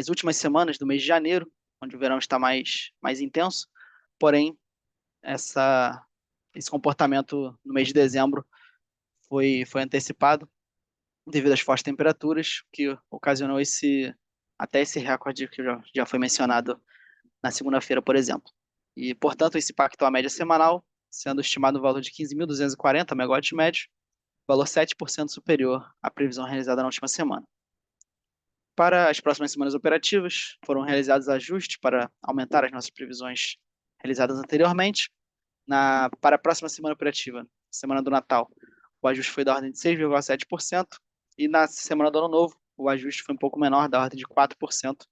últimas semanas do mês de janeiro, onde o verão está mais intenso, porém, esse comportamento no mês de dezembro foi antecipado devido às fortes temperaturas, que ocasionou até esse recorde que já foi mencionado na segunda-feira, por exemplo. E, portanto, isso impactou a média semanal, sendo estimado o valor de 15.240 megawatts médios, valor 7% superior à previsão realizada na última semana. Para as próximas semanas operativas, foram realizados ajustes para aumentar as nossas previsões realizadas anteriormente. Para a próxima semana operativa, semana do Natal, o ajuste foi da ordem de 6,7%, e na semana do Ano Novo, o ajuste foi um pouco menor, da ordem de 4%,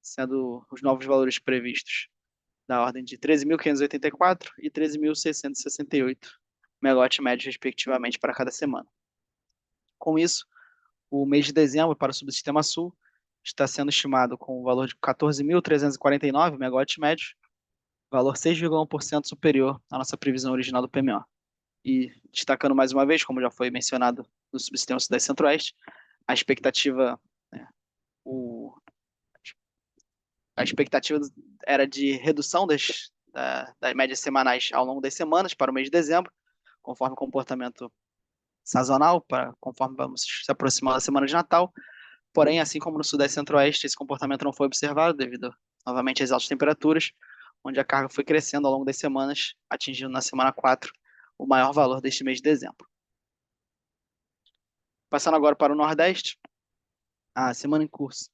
sendo os novos valores previstos da ordem de 13.584 e 13.668 megawatts médios, respectivamente, para cada semana. Com isso, o mês de dezembro para o subsistema Sul está sendo estimado com o valor de 14.349 megawatts médios, valor 6,1% superior à nossa previsão original do PMO. E destacando mais uma vez, como já foi mencionado no subsistema Sudeste e Centro-Oeste, a expectativa era de redução das médias semanais ao longo das semanas para o mês de dezembro, conforme o comportamento sazonal, conforme vamos se aproximar da semana de Natal. Porém, assim como no Sudeste e Centro-Oeste, esse comportamento não foi observado devido, novamente, às altas temperaturas, onde a carga foi crescendo ao longo das semanas, atingindo na semana 4 o maior valor deste mês de dezembro. Passando agora para o Nordeste, a semana em curso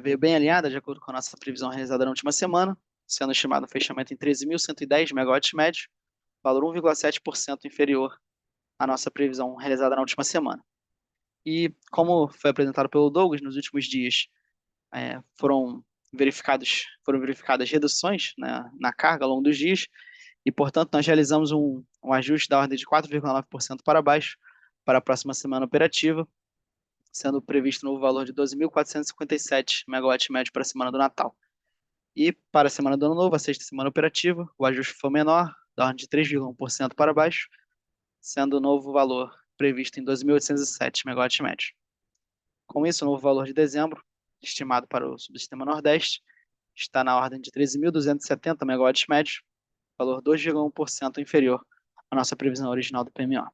veio bem alinhada, de acordo com a nossa previsão realizada na última semana, sendo estimado o fechamento em 13.110 megawatts médios, valor 1,7% inferior à nossa previsão realizada na última semana. E, como foi apresentado pelo Douglas, nos últimos dias foram verificadas reduções, né, na carga ao longo dos dias, e, portanto, nós realizamos um ajuste da ordem de 4,9% para baixo para a próxima semana operativa, sendo previsto um novo valor de 12.457 megawatts médio para a semana do Natal. E para a semana do Ano Novo, a sexta semana operativa, o ajuste foi menor, da ordem de 3,1% para baixo, sendo o novo valor previsto em 2.807 megawatts médios. Com isso, o novo valor de dezembro, estimado para o subsistema Nordeste, está na ordem de 13.270 megawatts médios, valor 2,1% inferior à nossa previsão original do PMO.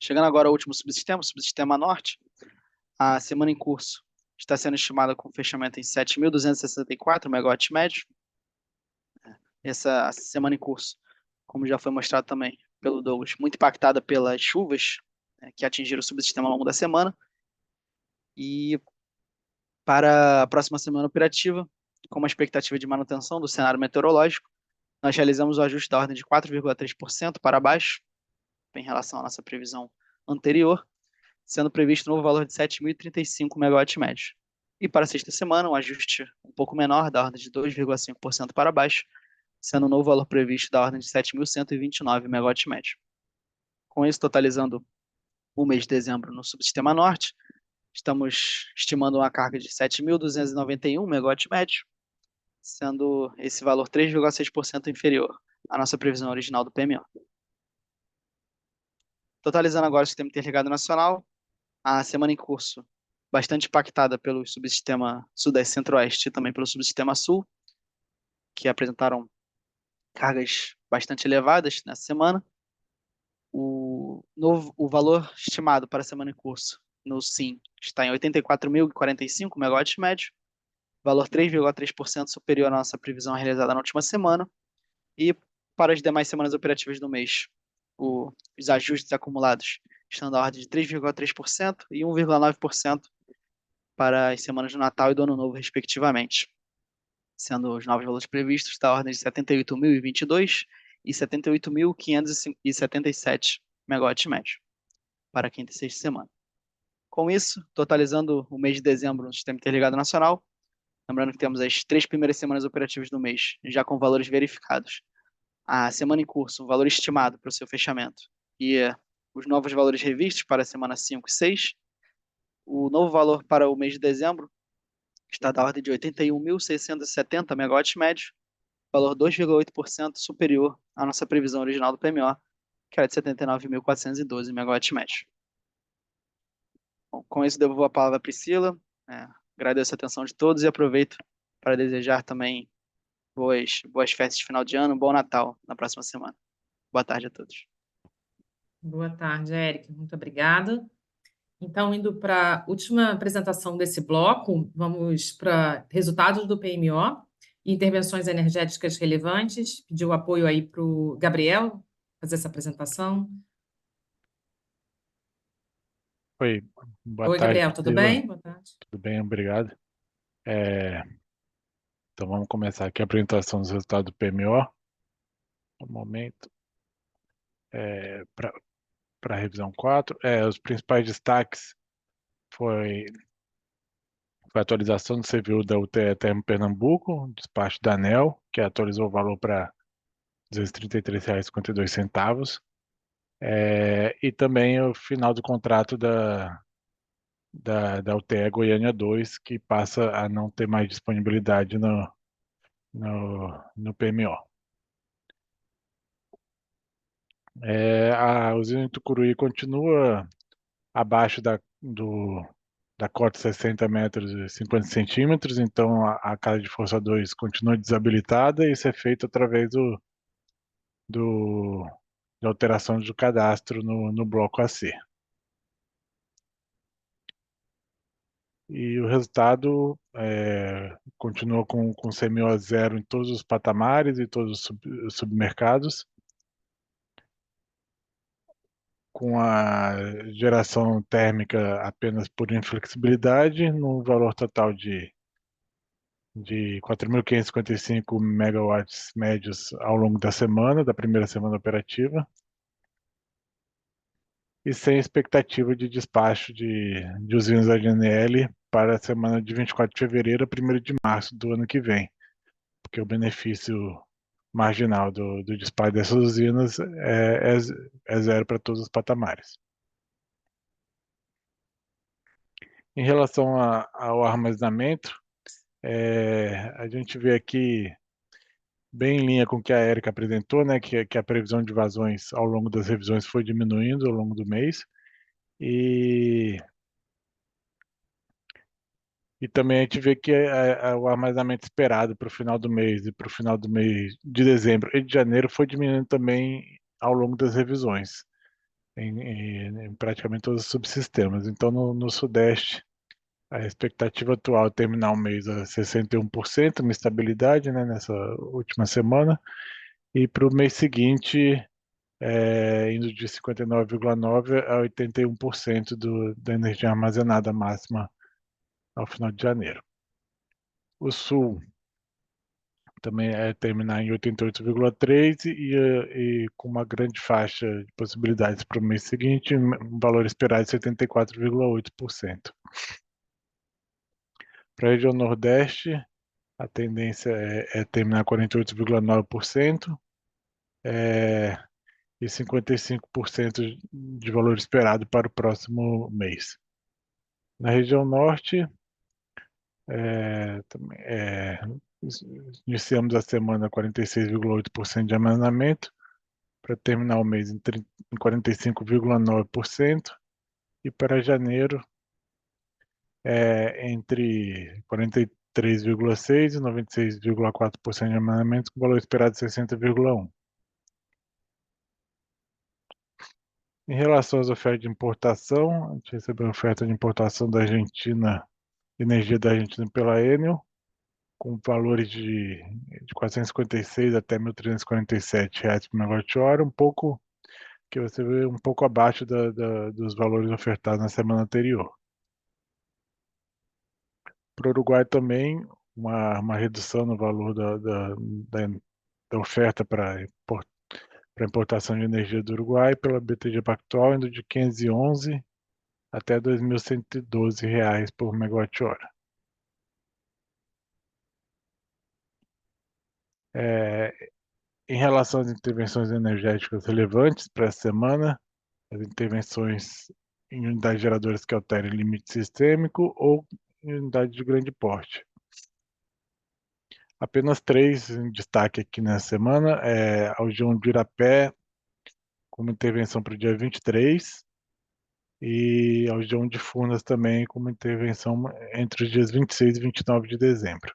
Chegando agora ao último subsistema, o subsistema Norte, a semana em curso está sendo estimada com fechamento em 7.264 megawatts médios. Essa semana em curso, como já foi mostrado também pelo Douglas, muito impactada pelas chuvas que atingiram o subsistema ao longo da semana. E para a próxima semana operativa, com uma expectativa de manutenção do cenário meteorológico, nós realizamos o ajuste da ordem de 4,3% para baixo, em relação à nossa previsão anterior, sendo previsto um novo valor de 7.035 megawatts médios. E para a sexta semana, um ajuste um pouco menor, da ordem de 2,5% para baixo, sendo um novo valor previsto da ordem de 7.129 megawatts médios. Com isso, totalizando o mês de dezembro no subsistema Norte, estamos estimando uma carga de 7.291 megawatts médios, sendo esse valor 3,6% inferior à nossa previsão original do PMO. Totalizando agora o Sistema Interligado Nacional, a semana em curso bastante impactada pelo subsistema Sudeste Centro-Oeste e também pelo subsistema Sul, que apresentaram cargas bastante elevadas nessa semana. O valor estimado para a semana em curso no SIM está em 84.045 megawatts médio, valor 3,3% superior à nossa previsão realizada na última semana. E para as demais semanas operativas do mês, os ajustes acumulados estão na ordem de 3,3% e 1,9% para as semanas do Natal e do Ano Novo, respectivamente, sendo os novos valores previstos da ordem de 78.022 e 78.577 megawatts médio para a quinta e sexta semana. Com isso, totalizando o mês de dezembro no Sistema Interligado Nacional, lembrando que temos as 3 primeiras semanas operativas do mês, já com valores verificados, a semana em curso, o valor estimado para o seu fechamento, e os novos valores revistos para a semana 5 e 6, o novo valor para o mês de dezembro está da ordem de 81.670 megawatts médio, valor 2,8% superior à nossa previsão original do PMO, que era de 79.412 megawatts médio. Bom, com isso, devolvo a palavra à Priscila. Agradeço a atenção de todos e aproveito para desejar também boas festas de final de ano, um bom Natal na próxima semana. Boa tarde a todos. Boa tarde, Eric. Muito obrigada. Então, indo para a última apresentação desse bloco, vamos para resultados do PMO e intervenções energéticas relevantes. Pedir o apoio aí para o Gabriel fazer essa apresentação. Oi, boa Oi, tarde, Gabriel, tudo Priscila. bem? Boa tarde. Tudo bem, obrigado. Então vamos começar aqui a apresentação dos resultados do PMO. Um momento. Para a revisão 4. Os principais destaques foi a atualização do CVU da UTE Termo Pernambuco, despacho da ANEEL, que atualizou o valor para R$ 233,52. E também o final do contrato da UTE Goiânia 2, que passa a não ter mais disponibilidade no PMO. A usina de Tucuruí continua abaixo da cota 60 metros e 50 centímetros, então a casa de força 2 continua desabilitada e isso é feito através da alteração do cadastro no bloco AC. E o resultado continua com CMO zero em todos os patamares e todos os submercados, com a geração térmica apenas por inflexibilidade, no valor total de 4.555 megawatts médios ao longo da semana, da primeira semana operativa, e sem expectativa de despacho de usinas da GNL para a semana de 24 de fevereiro a 1º de março do ano que vem, porque o benefício marginal do despacho dessas usinas é zero para todos os patamares. Em relação ao armazenamento, a gente vê aqui, bem em linha com o que a Érica apresentou, né, que a previsão de vazões ao longo das revisões foi diminuindo ao longo do mês. E também a gente vê que o armazenamento esperado para o final do mês e para o final do mês de dezembro e de janeiro foi diminuindo também ao longo das revisões, em praticamente todos os subsistemas. Então, no Sudeste, a expectativa atual é terminar o mês a 61%, uma estabilidade, né, nessa última semana, e para o mês seguinte, indo de 59,9% a 81% da energia armazenada máxima ao final de janeiro. O Sul também terminar em 88,3% e com uma grande faixa de possibilidades para o mês seguinte, um valor esperado de 74,8%. Para a região Nordeste, a tendência é terminar 48,9% e 55% de valor esperado para o próximo mês. Na região Norte, iniciamos a semana 46,8% de armazenamento, para terminar o mês em 45,9%, e para janeiro entre 43,6% e 96,4% de armamentos, com valor esperado de 60,1%. Em relação às ofertas de importação, a gente recebeu oferta de importação da Argentina, energia da Argentina pela Enel, com valores de 456 até 1.347 reais por megawatt-hora, que você vê um pouco abaixo dos valores ofertados na semana anterior. Para o Uruguai também, uma redução no valor da oferta para importação de energia do Uruguai pela BTG Pactual, indo de 511 até 2.112 reais por megawatt-hora. Em relação às intervenções energéticas relevantes para essa semana, as intervenções em unidades geradoras que alterem limite sistêmico ou em unidade de grande porte. Apenas 3 em destaque aqui nessa semana, a Algião de Irapé, como intervenção para o dia 23, e a Algião de Furnas também como intervenção entre os dias 26 e 29 de dezembro.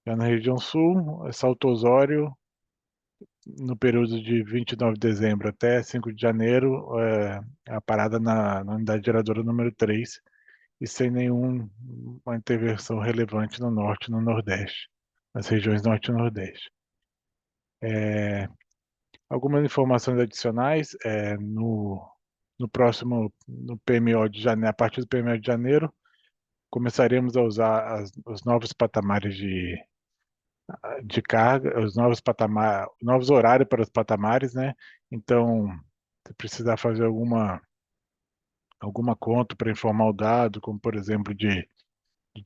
Já na região sul, Salto Osório, no período de 29 de dezembro até 5 de janeiro, a parada na unidade geradora número 3, e sem nenhuma intervenção relevante no norte e no nordeste, nas regiões norte e nordeste. Algumas informações adicionais, no PMO de janeiro, a partir do PMO de janeiro, começaremos a usar os novos patamares de carga, os novos horários para os patamares, né? Então, se precisar fazer alguma conta para informar o dado, como por exemplo de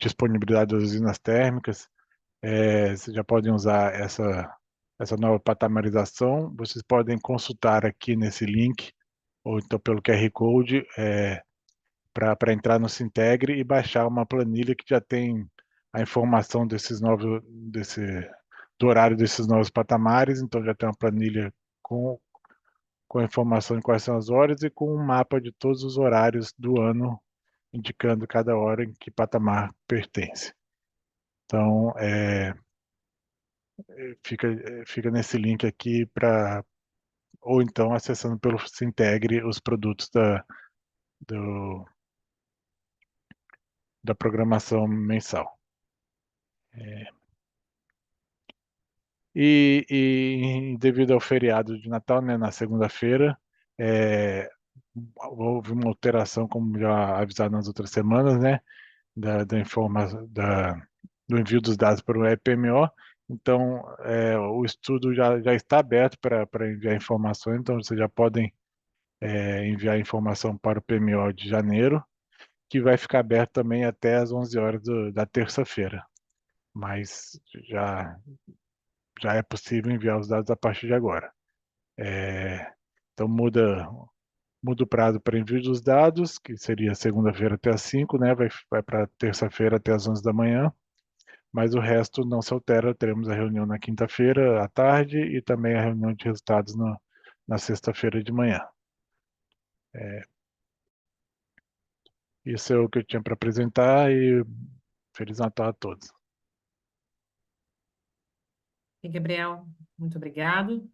disponibilidade das usinas térmicas, vocês já podem usar essa nova patamarização. Vocês podem consultar aqui nesse link, ou então pelo QR Code, para entrar no Sintegre e baixar uma planilha que já tem a informação do horário desses novos patamares. Então já tem uma planilha com a informação de quais são as horas e com um mapa de todos os horários do ano, indicando cada hora em que patamar pertence. Então, fica nesse link aqui, ou então acessando pelo Sintegre os produtos da programação mensal. E devido ao feriado de Natal, né, na segunda-feira, houve uma alteração, como já avisado nas outras semanas, né, do envio dos dados para o EPMO. Então, o estudo já está aberto para enviar informações, então vocês já podem enviar informação para o PMO de janeiro, que vai ficar aberto também até às 11 horas da terça-feira. Mas já é possível enviar os dados a partir de agora. Então, muda o prazo para envio dos dados, que seria segunda-feira até às 5, né? Vai para terça-feira até às 11 da manhã. Mas o resto não se altera. Teremos a reunião na quinta-feira à tarde e também a reunião de resultados na sexta-feira de manhã. Isso é o que eu tinha para apresentar e Feliz Natal a todos. Gabriel, muito obrigado.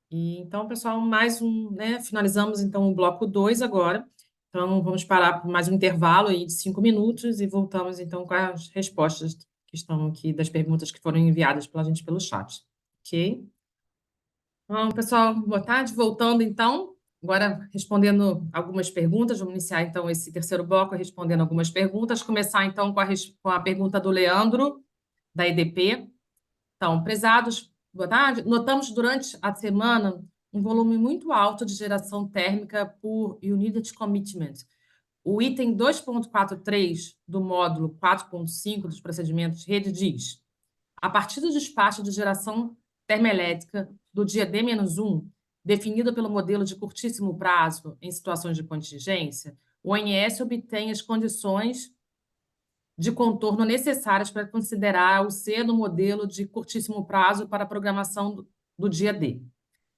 E então, pessoal, mais né? Finalizamos então o bloco 2 agora. Então, vamos parar por mais um intervalo aí de 5 minutos e voltamos então com as respostas que estão aqui das perguntas que foram enviadas pela gente pelo chat. Ok? Bom, pessoal, boa tarde. Voltando então, agora respondendo algumas perguntas. Vamos iniciar então esse terceiro bloco respondendo algumas perguntas. Começar então com a pergunta do Leandro, da EDP. Então, prezados, boa tarde. Notamos durante a semana um volume muito alto de geração térmica por Unit Commitment. O item 2.43 do módulo 4.5 dos procedimentos de rede diz: a partir do despacho de geração termoelétrica do dia D-1, definido pelo modelo de curtíssimo prazo em situações de contingência, o ONS obtém as condições de contorno necessárias para considerar o C no modelo de curtíssimo prazo para a programação do dia D.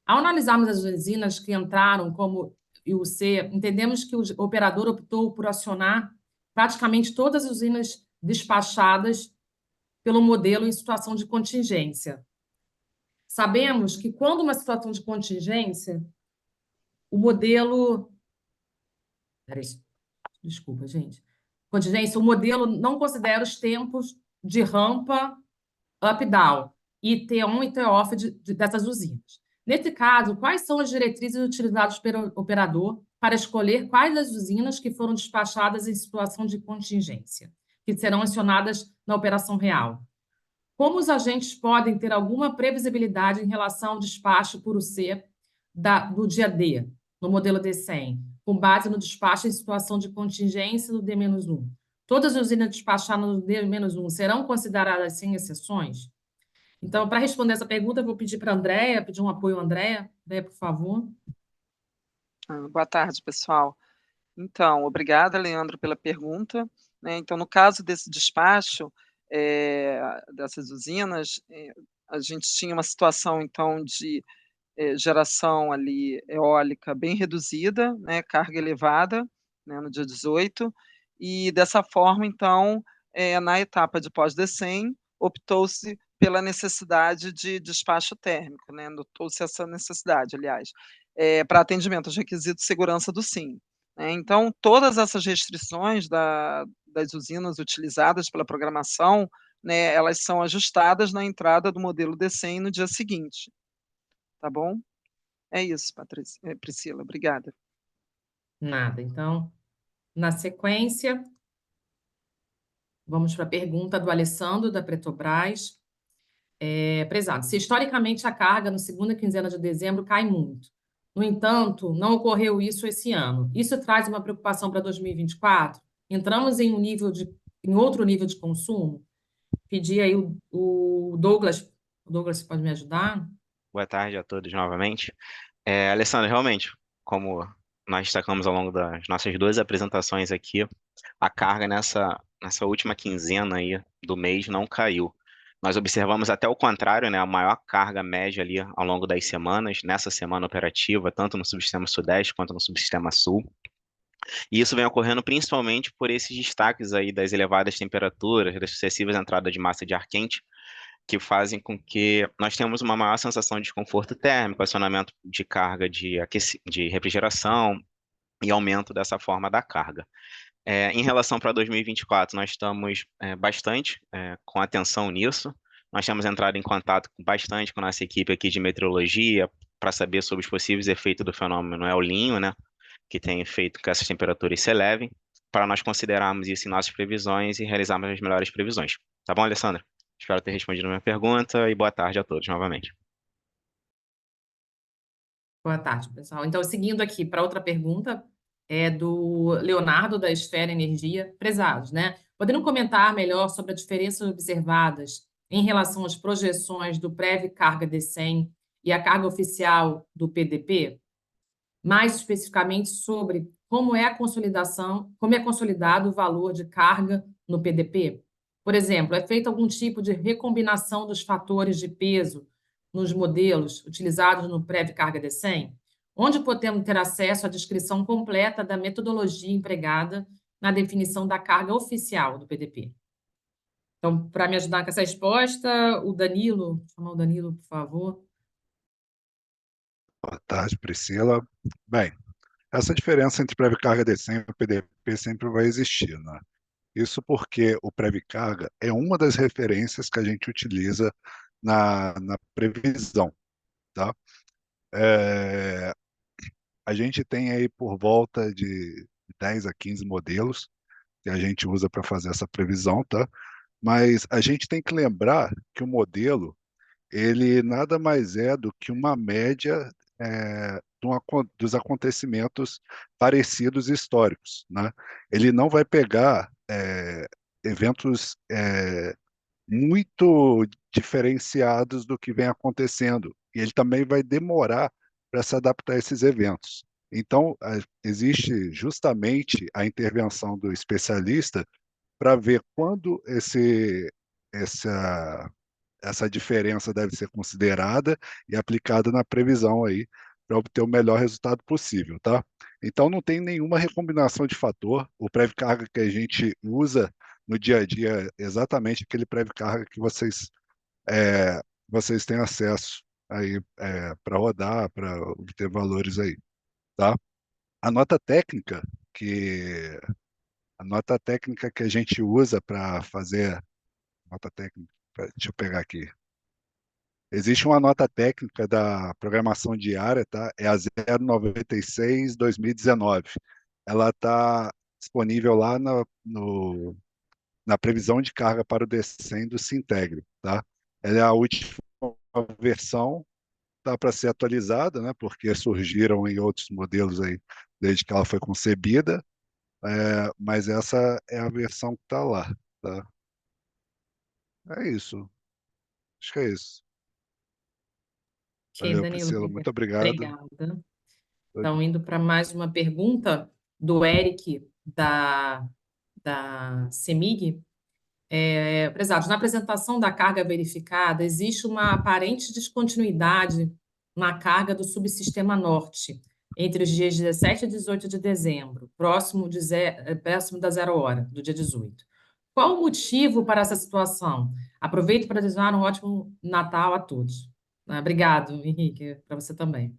Ao analisarmos as usinas que entraram como IUC, entendemos que o operador optou por acionar praticamente todas as usinas despachadas pelo modelo em situação de contingência. Sabemos que, quando uma situação de contingência, o modelo... Peraí, desculpa, gente. Contingência, o modelo não considera os tempos de rampa up-down e T1 e T-off dessas usinas. Nesse caso, quais são as diretrizes utilizadas pelo operador para escolher quais das usinas que foram despachadas em situação de contingência, que serão acionadas na operação real? Como os agentes podem ter alguma previsibilidade em relação ao despacho por UC do dia D, no modelo D100, com base no despacho em situação de contingência do D-1? Todas as usinas despachadas no D-1 serão consideradas sem exceções? Então, para responder essa pergunta, eu vou pedir para a Andréia, pedir um apoio à Andréia. Andréia, por favor. Boa tarde, pessoal. Então, obrigada, Leandro, pela pergunta. Então, no caso desse despacho dessas usinas, a gente tinha uma situação, então, de geração ali eólica bem reduzida, carga elevada, no dia 18, e dessa forma, então, na etapa de pós-DECEM, optou-se pela necessidade de despacho térmico, notou-se essa necessidade, aliás, para atendimento aos requisitos de segurança do SIM. Então, todas essas restrições das usinas utilizadas pela programação, elas são ajustadas na entrada do modelo D100 no dia seguinte. Tá bom? É isso, Priscila, obrigada. Nada. Então, na sequência, vamos para a pergunta do Alessandro, da Petrobras. Prezado, se historicamente a carga na segunda quinzena de dezembro cai muito, no entanto, não ocorreu isso esse ano. Isso traz uma preocupação para 2024? Entramos em outro nível de consumo? Pedi aí o Douglas. Douglas, você pode me ajudar? Boa tarde a todos novamente. Alessandra, realmente, como nós destacamos ao longo das nossas duas apresentações aqui, a carga nessa última quinzena aí do mês não caiu. Nós observamos até o contrário, a maior carga média ali ao longo das semanas, nessa semana operativa, tanto no subsistema Sudeste quanto no subsistema Sul. E isso vem ocorrendo principalmente por esses destaques aí das elevadas temperaturas, das sucessivas entradas de massa de ar quente, que fazem com que nós tenhamos uma maior sensação de desconforto térmico, acionamento de carga de refrigeração e aumento dessa forma da carga. Em relação para 2024, nós estamos bastante com atenção nisso. Nós temos entrado em contato bastante com a nossa equipe aqui de meteorologia para saber sobre os possíveis efeitos do fenômeno El Niño, que tem feito que essas temperaturas se elevem, para nós considerarmos isso em nossas previsões e realizarmos as melhores previsões. Tá bom, Alessandra? Espero ter respondido a minha pergunta e boa tarde a todos novamente. Boa tarde, pessoal. Então, seguindo aqui para outra pergunta, do Leonardo, da Esfera Energia. Prezados, poderiam comentar melhor sobre as diferenças observadas em relação às projeções do PREV carga D100 e a carga oficial do PDP? Mais especificamente sobre como é consolidado o valor de carga no PDP? Por exemplo, é feito algum tipo de recombinação dos fatores de peso nos modelos utilizados no PREV carga D100? Onde podemos ter acesso à descrição completa da metodologia empregada na definição da carga oficial do PDP? Então, para me ajudar com essa resposta, o Danilo, chamar o Danilo, por favor. Boa tarde, Priscila. Bem, essa diferença entre pré-carga D100 e o PDP sempre vai existir, Isso porque o pré-carga é uma das referências que a gente utiliza na previsão, tá? A gente tem aí por volta de 10 a 15 modelos que a gente usa para fazer essa previsão, tá? Mas a gente tem que lembrar que o modelo, ele nada mais é do que uma média dos acontecimentos parecidos históricos, Ele não vai pegar eventos muito diferenciados do que vem acontecendo, e ele também vai demorar para se adaptar a esses eventos. Então, existe justamente a intervenção do especialista para ver quando essa diferença deve ser considerada e aplicada na previsão aí para obter o melhor resultado possível, tá? Então não tem nenhuma recombinação de fator. O pré-carga que a gente usa no dia a dia é exatamente aquele pré-carga que vocês têm acesso aí para rodar, para obter valores aí, tá? A nota técnica que a nota técnica que a gente usa para fazer nota técnica, deixa eu pegar aqui. Existe uma nota técnica da programação diária, tá? É a 096/2019. Ela está disponível lá na previsão de carga para o DCEM do Sintegre, tá? Ela é a última versão, tá para ser atualizada, né? Porque surgiram em outros modelos aí desde que ela foi concebida, mas essa é a versão que está lá, tá? É isso. Acho que é isso. Ok, Valeu, Danilo, Priscila. Muito obrigado. obrigada. Então, indo para mais uma pergunta do Eric, da CEMIG. Prezados, na apresentação da carga verificada, existe uma aparente descontinuidade na carga do subsistema norte, entre os dias 17 e 18 de dezembro, próximo da 0 hora, do dia 18. Qual o motivo para essa situação? Aproveito para desejar um ótimo Natal a todos. Obrigado, Henrique, para você também.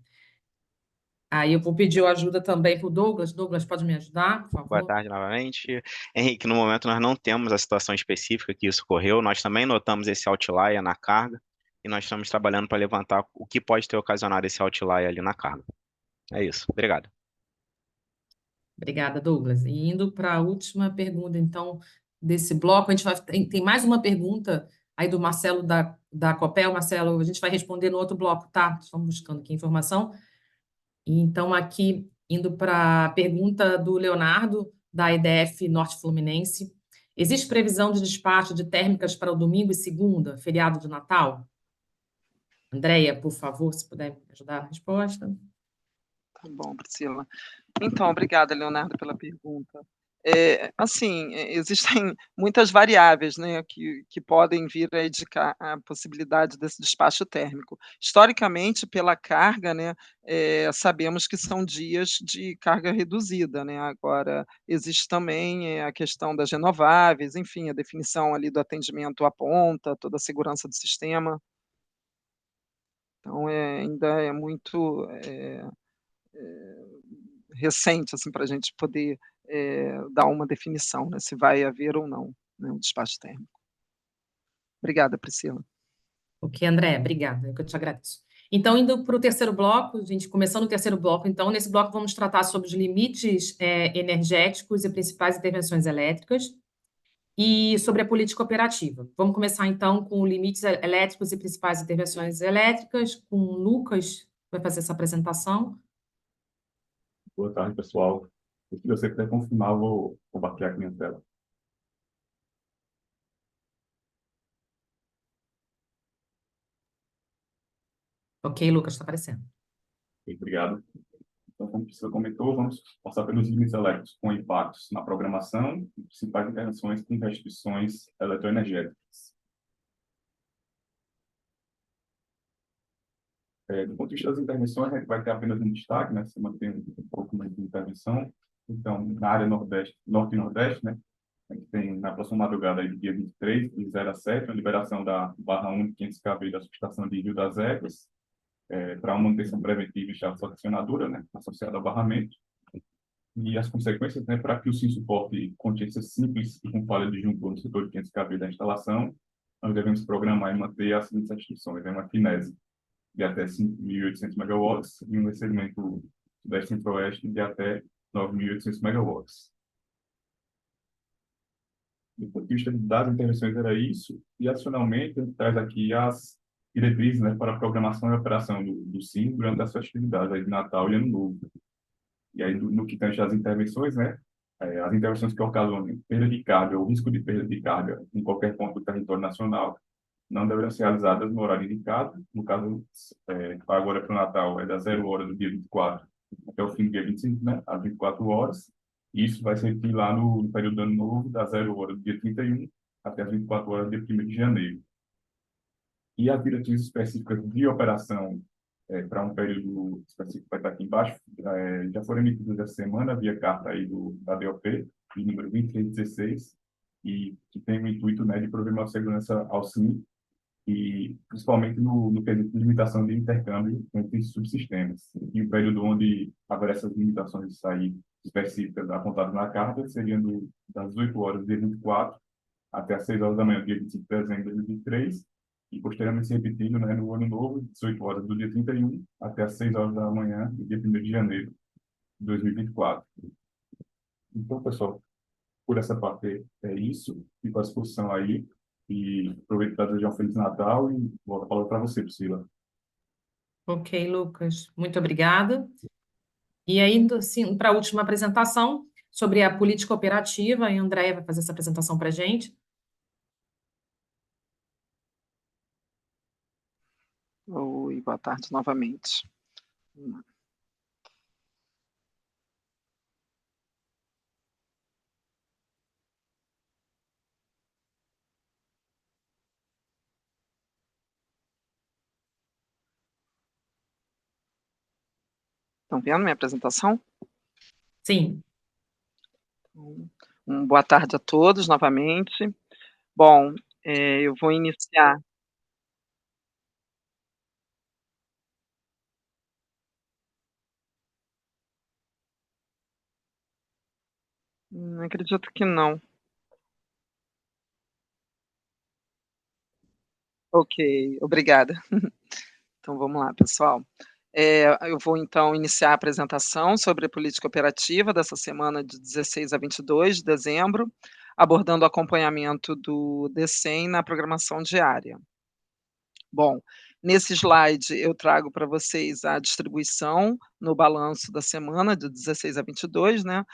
Aí eu vou pedir ajuda também para o Douglas. Douglas, pode me ajudar, por Boa favor? tarde novamente. Henrique, no momento nós não temos a situação específica que isso ocorreu, nós também notamos esse outlier na carga e nós estamos trabalhando para levantar o que pode ter ocasionado esse outlier ali na carga. É isso. Obrigado. Obrigada, Douglas. E indo para a última pergunta, então, desse bloco, a gente tem mais uma pergunta aí do Marcelo da Copel. Marcelo, a gente vai responder no outro bloco, tá? Estamos buscando aqui informação. E então, aqui, indo para a pergunta do Leonardo, da EDF Norte Fluminense. Existe previsão de despacho de térmicas para o domingo e segunda, feriado de Natal? Andréia, por favor, se puder me ajudar na resposta. Tá bom, Priscila. Então, obrigada, Leonardo, pela pergunta. Assim, existem muitas variáveis, né, que podem vir a indicar a possibilidade desse despacho térmico. Historicamente, pela carga, né, sabemos que são dias de carga reduzida, né. Agora, existe também, a questão das renováveis, enfim, a definição ali do atendimento à ponta, toda a segurança do sistema. Então, ainda é muito, recente, assim, para a gente poder, dar uma definição, né, se vai haver ou não, né, um despacho térmico. Obrigada, Priscila. Ok, André, obrigada, que eu te agradeço. Então, indo para o terceiro bloco, gente, começando o terceiro bloco, então, nesse bloco vamos tratar sobre os limites energéticos e principais intervenções elétricas e sobre a política operativa. Vamos começar, então, com limites elétricos e principais intervenções elétricas, com o Lucas, que vai fazer essa apresentação. Boa tarde, pessoal. Se você puder confirmar, eu vou compartilhar aqui minha tela. Ok, Lucas, está aparecendo. Ok, obrigado. Então, como a Priscila comentou, vamos passar pelos limites elétricos com impactos na programação e principais intervenções com restrições eletroenergéticas. Do ponto de vista das intervenções, a gente vai ter apenas um destaque, né? Se mantém um pouco mais de intervenção. Então, na área norte e nordeste, né? A gente tem na próxima madrugada aí, do dia 23, de 0 a 7, a liberação da barra única 500 kV da subestação de Rio das Éguas, para a manutenção preventiva e chave sancionadora, né, associada ao barramento, e as consequências, né, para que o SIM suporte contingências simples e com falha de disjuntor no setor de 500 kV da instalação, nós devemos programar e manter as seguintes restrições, né, uma finese de até 5.800 MW e um recebimento da centro-oeste de até 9.800 MW. Do ponto de vista das intervenções era isso, e adicionalmente a gente traz aqui as diretrizes, né, para a programação e operação do SIM durante as festividades aí de Natal e Ano Novo. E aí, no que tange às intervenções, né, as intervenções que ocasionem perda de carga ou risco de perda de carga em qualquer ponto do território nacional não deverão ser realizadas no horário indicado. No caso, agora para o Natal, é da 0 hora do dia 24 até o fim do dia 25, né, às 24 horas. E isso vai ser lá no período do Ano Novo, da 0 hora do dia 31 até as 24 horas do dia 1º de janeiro. E as diretrizes específicas de operação para um período específico que vai estar aqui embaixo. Já foram emitidos essa semana via carta aí da DOP, de número 2316, e que tem o intuito, né, de prover maior segurança ao SIM, e principalmente no quesito de limitação de intercâmbio entre subsistemas. E o período onde haverá essas limitações aí específicas apontadas na carta seria das 8 horas do dia 24 até as 6 horas da manhã, dia 25 de dezembro de 2023, e posteriormente se repetindo, né, no ano novo, 18 horas do dia 31 até as 6 horas da manhã do dia 1º de janeiro de 2024. Então, pessoal, por essa parte é isso. Fico à disposição aí. E aproveito para desejar um Feliz Natal e volto a palavra para você, Priscila. Ok, Lucas, muito obrigada. E aí, assim, para a última apresentação, sobre a política operativa, a Andréia vai fazer essa apresentação para a gente. Oi, boa tarde novamente. Estão vendo minha apresentação? Sim. Boa tarde a todos novamente. Bom, eu vou iniciar. Acredito que não. Ok, obrigada. Então vamos lá, pessoal. Eu vou então iniciar a apresentação sobre a política operativa dessa semana de 16 a 22 de dezembro, abordando o acompanhamento do DCEM na programação diária. Bom, nesse slide eu trago para vocês a distribuição no balanço da semana de 16 a 22, né,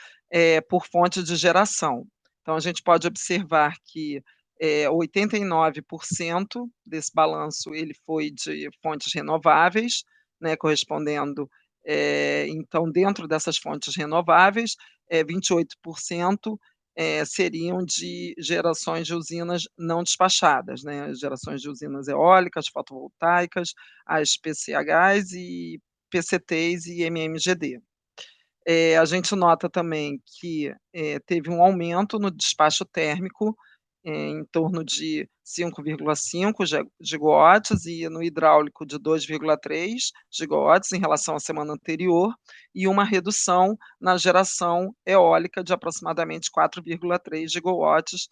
por fonte de geração. Então a gente pode observar que 89% desse balanço ele foi de fontes renováveis, né, correspondendo, então dentro dessas fontes renováveis, 28% seriam de gerações de usinas não despachadas, né, gerações de usinas eólicas, fotovoltaicas, as PCHs e PCTs e MMGD. A gente nota também que teve um aumento no despacho térmico, em torno de 5,5 gigawatts e no hidráulico de 2,3 gigawatts em relação à semana anterior, e uma redução na geração eólica de aproximadamente 4,3 gigawatts,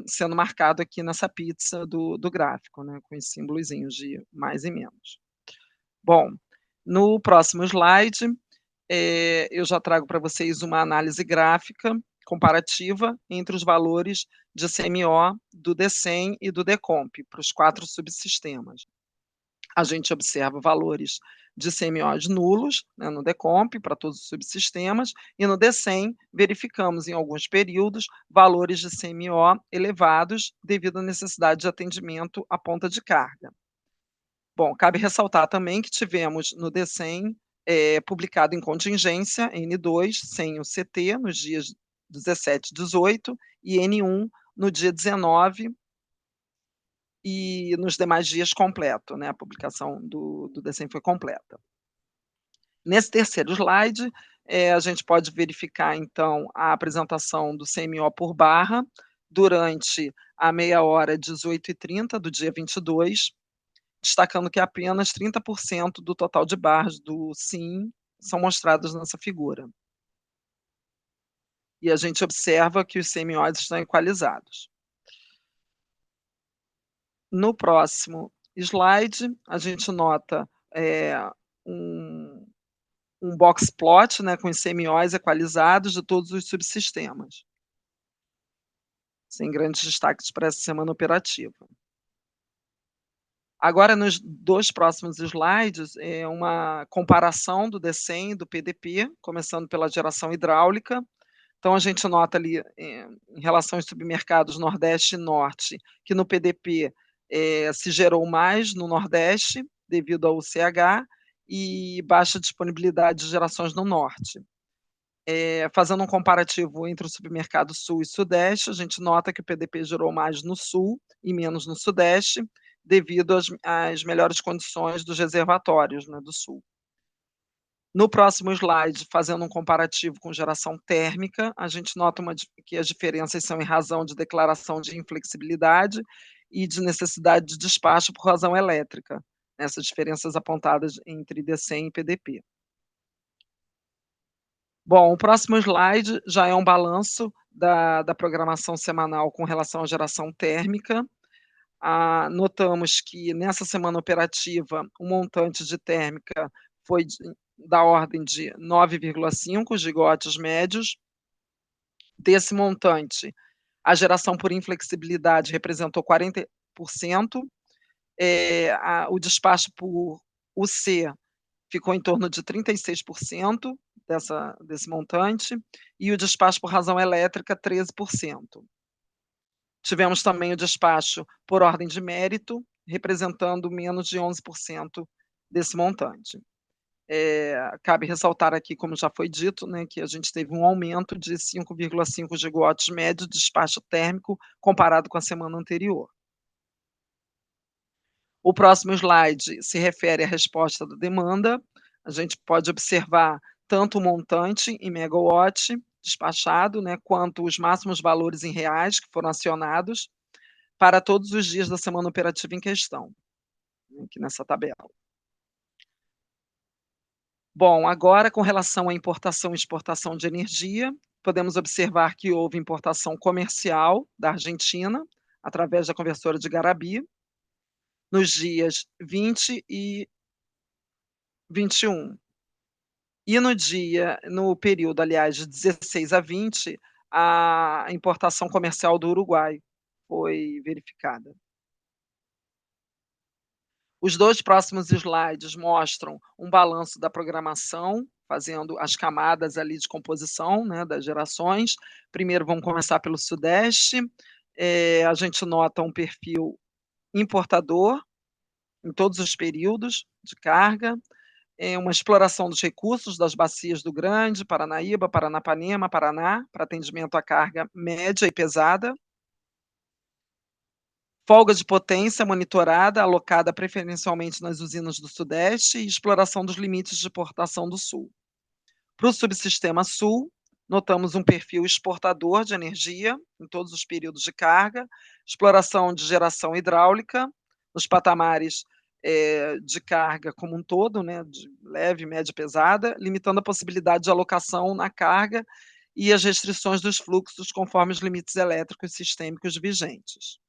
sendo marcado aqui nessa pizza do gráfico, né, com os símbolozinhos de mais e menos. Bom, no próximo slide, eu já trago para vocês uma análise gráfica comparativa entre os valores de CMO do DCEM e do DECOMP para os 4 subsistemas. A gente observa valores de CMOs nulos, né, no DECOMP para todos os subsistemas, e no DCEM verificamos em alguns períodos valores de CMO elevados devido à necessidade de atendimento à ponta de carga. Bom, cabe ressaltar também que tivemos no DCEM publicado em contingência, N2, sem o CT, nos dias 17 e 18, e N1 no dia 19, e nos demais dias completo, né, a publicação do DCEM foi completa. Nesse terceiro slide, a gente pode verificar, então, a apresentação do CMO por barra, durante a meia hora 18h30 do dia 22, destacando que apenas 30% do total de barras do SIM são mostrados nessa figura. E a gente observa que os CMOs estão equalizados. No próximo slide, a gente nota um box plot, né, com os CMOs equalizados de todos os subsistemas, sem grandes destaques para essa semana operativa. Agora, nos 2 próximos slides, uma comparação do DCEM e do PDP, começando pela geração hidráulica. Então, a gente nota ali, em relação aos submercados Nordeste e Norte, que no PDP se gerou mais no Nordeste, devido ao CH, e baixa disponibilidade de gerações no Norte. Fazendo um comparativo entre o submercado Sul e Sudeste, a gente nota que o PDP gerou mais no Sul e menos no Sudeste, devido às melhores condições dos reservatórios, né, do sul. No próximo slide, fazendo um comparativo com geração térmica, a gente nota que as diferenças são em razão de declaração de inflexibilidade e de necessidade de despacho por razão elétrica, essas diferenças apontadas entre IDCEM e PDP. Bom, o próximo slide já é um balanço da programação semanal com relação à geração térmica. Notamos que nessa semana operativa o montante de térmica foi da ordem de 9,5 gigawatts médios. Desse montante, a geração por inflexibilidade representou 40%, o despacho por UC ficou em torno de 36% desse montante, e o despacho por razão elétrica, 13%. Tivemos também o despacho por ordem de mérito, representando menos de 11% desse montante. Cabe ressaltar aqui, como já foi dito, né, que a gente teve um aumento de 5,5 gigawatts médio de despacho térmico comparado com a semana anterior. O próximo slide se refere à resposta da demanda. A gente pode observar tanto o montante em megawatt despachado, né, quanto os máximos valores em reais que foram acionados para todos os dias da semana operativa em questão, aqui nessa tabela. Bom, agora com relação à importação e exportação de energia, podemos observar que houve importação comercial da Argentina, através da conversora de Garabi, nos dias 20 e 21. E no período, aliás, de 16 a 20, a importação comercial do Uruguai foi verificada. Os dois próximos slides mostram um balanço da programação, fazendo as camadas ali de composição, né, das gerações. Primeiro vamos começar pelo Sudeste. A gente nota um perfil importador em todos os períodos de carga, uma exploração dos recursos das bacias do Grande, Paranaíba, Paranapanema, Paraná, para atendimento à carga média e pesada. Folga de potência monitorada, alocada preferencialmente nas usinas do Sudeste e exploração dos limites de importação do Sul. Para o subsistema Sul, notamos um perfil exportador de energia em todos os períodos de carga, exploração de geração hidráulica, nos patamares de carga como um todo, né, de leve, média e pesada, limitando a possibilidade de alocação na carga e as restrições dos fluxos conforme os limites elétricos sistêmicos vigentes.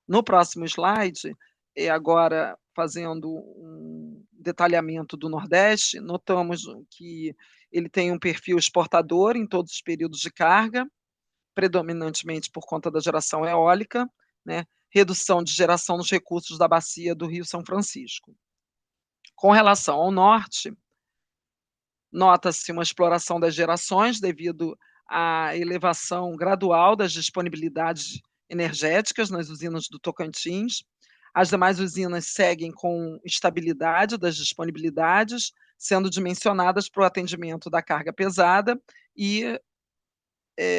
No próximo slide, agora fazendo um detalhamento do Nordeste, notamos que ele tem um perfil exportador em todos os períodos de carga, predominantemente por conta da geração eólica, né, redução de geração nos recursos da bacia do Rio São Francisco. Com relação ao Norte, nota-se uma exploração das gerações devido à elevação gradual das disponibilidades energéticas nas usinas do Tocantins. As demais usinas seguem com estabilidade das disponibilidades, sendo dimensionadas para o atendimento da carga pesada e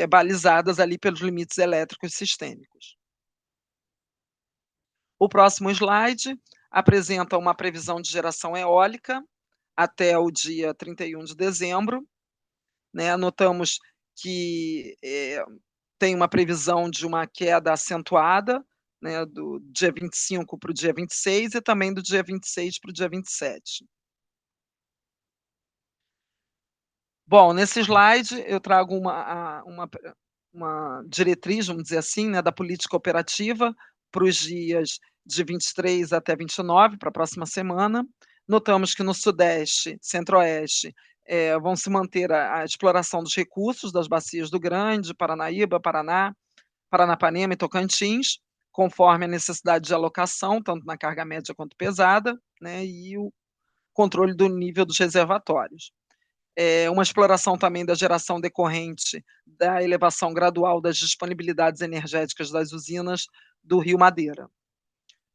balizadas ali pelos limites elétricos sistêmicos. O próximo slide apresenta uma previsão de geração eólica até o dia 31 de dezembro. Né? Notamos que tem uma previsão de uma queda acentuada, né, do dia 25 para o dia 26 e também do dia 26 para o dia 27. Bom, nesse slide eu trago uma diretriz, vamos dizer assim, né, da política operativa para os dias de 23 até 29, para a próxima semana. Notamos que no Sudeste, Centro-Oeste, vão se manter a exploração dos recursos das bacias do Grande, Paranaíba, Paraná, Paranapanema e Tocantins, conforme a necessidade de alocação, tanto na carga média quanto pesada, né, e o controle do nível dos reservatórios. Uma exploração também da geração decorrente da elevação gradual das disponibilidades energéticas das usinas do Rio Madeira.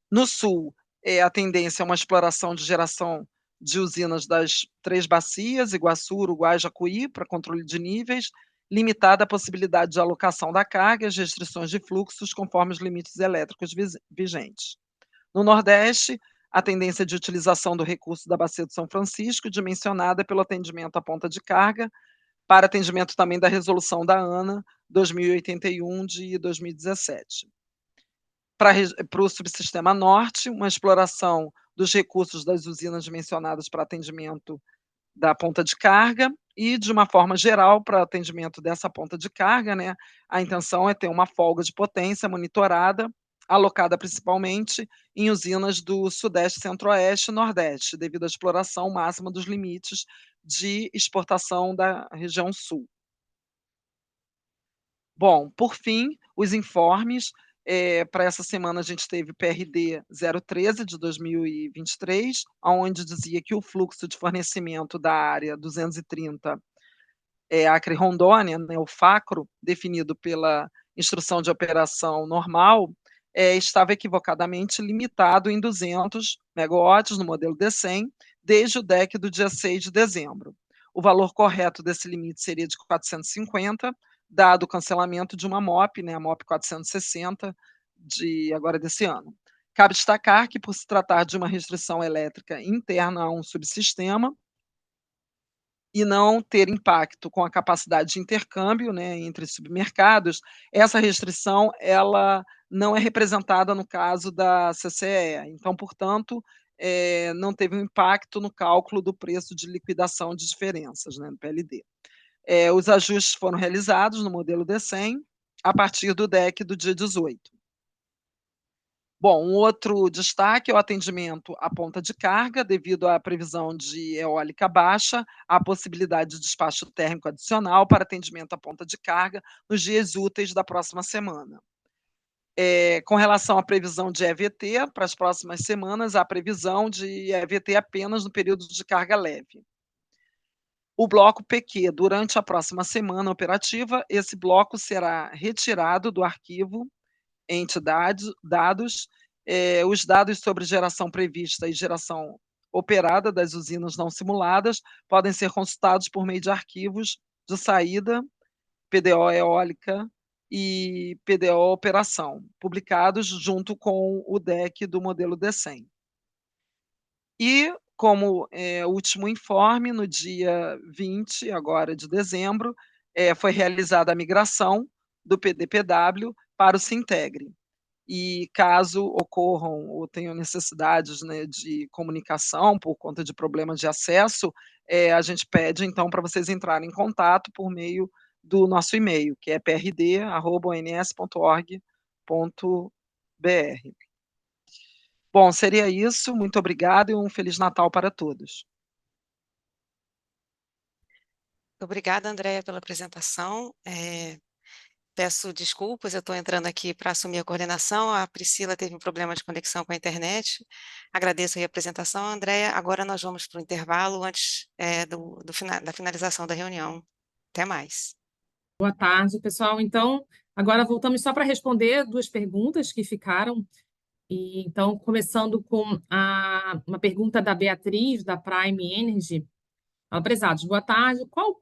No Sul, a tendência é uma exploração de geração de usinas das 3 bacias, Iguaçu, Uruguai e Jacuí, para controle de níveis, limitada a possibilidade de alocação da carga e as restrições de fluxos conforme os limites elétricos vigentes. No Nordeste, a tendência de utilização do recurso da Bacia do São Francisco, dimensionada pelo atendimento à ponta de carga, para atendimento também da resolução da ANA 2081 de 2017. Para o subsistema norte, uma exploração dos recursos das usinas mencionadas para atendimento da ponta de carga e, de uma forma geral, para atendimento dessa ponta de carga, né, a intenção é ter uma folga de potência monitorada, alocada principalmente em usinas do Sudeste, Centro-Oeste e Nordeste, devido à exploração máxima dos limites de exportação da região Sul. Bom, por fim, os informes. Para essa semana a gente teve PRD 013 de 2023, onde dizia que o fluxo de fornecimento da área 230 Acre-Rondônia, né, o FACRO, definido pela Instrução de Operação Normal, estava equivocadamente limitado em 200 megawatts no modelo D100, desde o DEC do dia 6 de dezembro. O valor correto desse limite seria de 450, dado o cancelamento de uma MOP, né, a MOP 460, agora desse ano. Cabe destacar que, por se tratar de uma restrição elétrica interna a um subsistema, e não ter impacto com a capacidade de intercâmbio, né, entre submercados, essa restrição ela não é representada no caso da CCEE. Então, portanto, não teve um impacto no cálculo do preço de liquidação de diferenças, né, no PLD. Os ajustes foram realizados no modelo D100 a partir do DEC do dia 18. Bom, um outro destaque é o atendimento à ponta de carga, devido à previsão de eólica baixa, a possibilidade de despacho térmico adicional para atendimento à ponta de carga nos dias úteis da próxima semana. Com relação à previsão de EVT, para as próximas semanas, há previsão de EVT apenas no período de carga leve. O bloco PQ, durante a próxima semana operativa, esse bloco será retirado do arquivo entidades, dados, os dados sobre geração prevista e geração operada das usinas não simuladas podem ser consultados por meio de arquivos de saída, PDO eólica e PDO operação, publicados junto com o DEC do modelo D100. E, como último informe, no dia 20, agora de dezembro, foi realizada a migração do PDPW para o Sintegre. E caso ocorram ou tenham necessidades, né, de comunicação por conta de problemas de acesso, a gente pede então para vocês entrarem em contato por meio do nosso e-mail, que é prd@ons.org.br. Bom, seria isso. Muito obrigada e um feliz Natal para todos. Obrigada, Andréia, pela apresentação. Peço desculpas, eu estou entrando aqui para assumir a coordenação. A Priscila teve um problema de conexão com a internet. Agradeço aí a apresentação, Andréia. Agora nós vamos para o intervalo antes da finalização da reunião. Até mais. Boa tarde, pessoal. Então, agora voltamos só para responder duas perguntas que ficaram. E, então, começando com uma pergunta da Beatriz, da Prime Energy. Prezados, boa tarde. Qual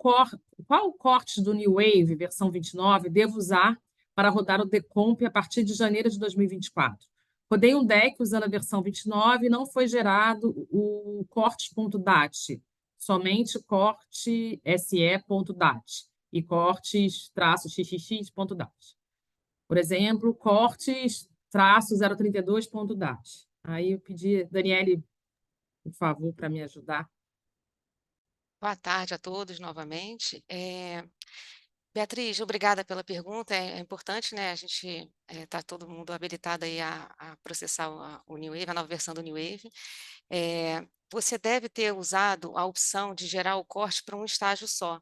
corte do New Wave, versão 29, devo usar para rodar o Decomp a partir de janeiro de 2024? Rodei um DEC usando a versão 29 e não foi gerado o cortes.dat, somente corte se.dat e cortes-xxx.dat. Por exemplo, cortes-032.dat. Aí eu pedi, Daniele, por favor, para me ajudar. Boa tarde a todos novamente. Beatriz, obrigada pela pergunta. É importante, né? A gente está todo mundo habilitado aí a processar o New Wave, a nova versão do New Wave. Você deve ter usado a opção de gerar o corte para um estágio só.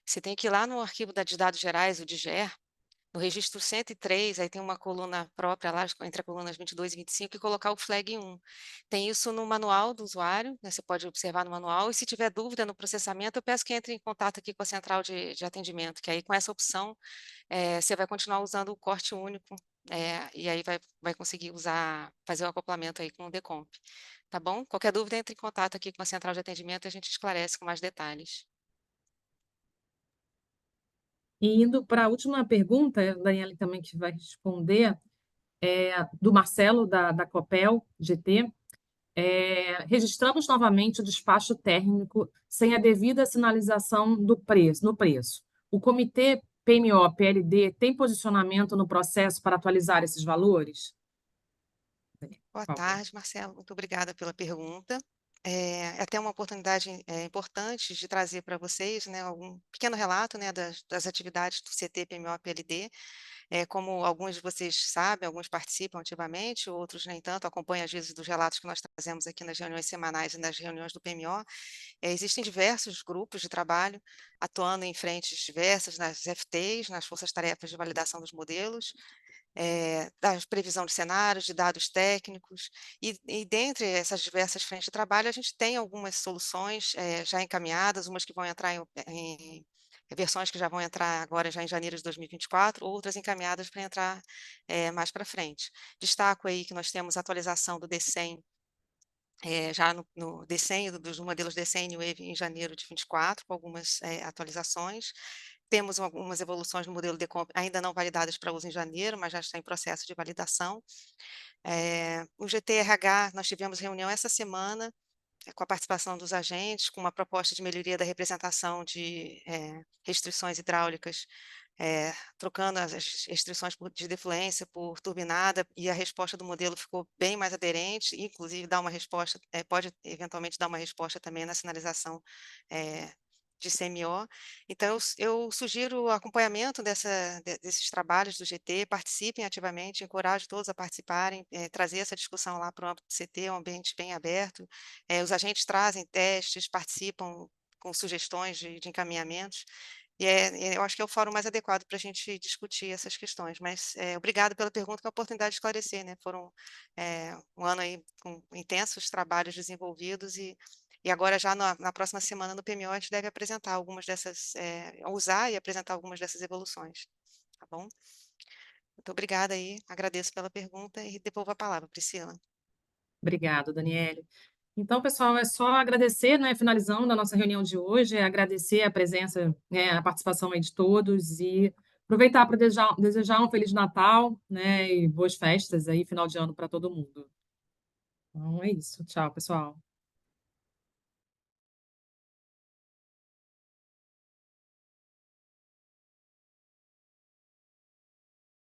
Você tem que ir lá no arquivo de dados gerais, o DGER, no registro 103, aí tem uma coluna própria lá, entre as colunas 22 e 25, e colocar o flag 1. Tem isso no manual do usuário, né, você pode observar no manual, e se tiver dúvida no processamento, eu peço que entre em contato aqui com a central de atendimento, que aí com essa opção você vai continuar usando o corte único, e aí vai conseguir fazer o acoplamento aí com o Decomp. Tá bom? Qualquer dúvida, entre em contato aqui com a central de atendimento e a gente esclarece com mais detalhes. E indo para a última pergunta, a Daniela também que vai responder, do Marcelo, da Copel GT. Registramos novamente o despacho técnico sem a devida sinalização no preço. O Comitê PMO-PLD tem posicionamento no processo para atualizar esses valores? Boa Por favor. tarde, Marcelo. Muito obrigada pela pergunta. É até uma oportunidade importante de trazer para vocês, né, algum pequeno relato, né, das atividades do CT PMO-PLD. Como alguns de vocês sabem, alguns participam ativamente, outros nem tanto, acompanham às vezes dos relatos que nós trazemos aqui nas reuniões semanais e nas reuniões do PMO. Existem diversos grupos de trabalho atuando em frentes diversas, nas FTs, nas forças-tarefas de validação dos modelos, da previsão de cenários, de dados técnicos, e dentre essas diversas frentes de trabalho, a gente tem algumas soluções já encaminhadas, umas que vão entrar em versões que já vão entrar agora já em janeiro de 2024, outras encaminhadas para entrar mais para frente. Destaco aí que nós temos a atualização do DCEM, já no DCEM, dos modelos DCEM e Wave em janeiro de 24, com algumas atualizações. Temos algumas evoluções no modelo Decomp ainda não validadas para uso em janeiro, mas já está em processo de validação. O GTRH, nós tivemos reunião essa semana, com a participação dos agentes, com uma proposta de melhoria da representação de restrições hidráulicas, trocando as restrições de defluência por turbinada, e a resposta do modelo ficou bem mais aderente, inclusive dá uma resposta, pode eventualmente dar uma resposta também na sinalização de CMO. Então, eu sugiro o acompanhamento desses trabalhos do GT, participem ativamente, encorajo todos a participarem, trazer essa discussão lá para o âmbito do CT, um ambiente bem aberto. Os agentes trazem testes, participam com sugestões de encaminhamentos, e eu acho que é o fórum mais adequado para a gente discutir essas questões. Mas obrigado pela pergunta, que é a oportunidade de esclarecer, né? Foram um ano aí com intensos trabalhos desenvolvidos, e agora, já na próxima semana, no PMO, a gente deve apresentar algumas dessas, usar e apresentar algumas dessas evoluções, tá bom? Muito obrigada aí, agradeço pela pergunta e devolvo a palavra, Priscila. Obrigada, Daniele. Então, pessoal, é só agradecer, né, finalizando a nossa reunião de hoje, agradecer a presença, né, a participação aí de todos e aproveitar para desejar um Feliz Natal, né, e boas festas aí, final de ano para todo mundo. Então, é isso. Tchau, pessoal.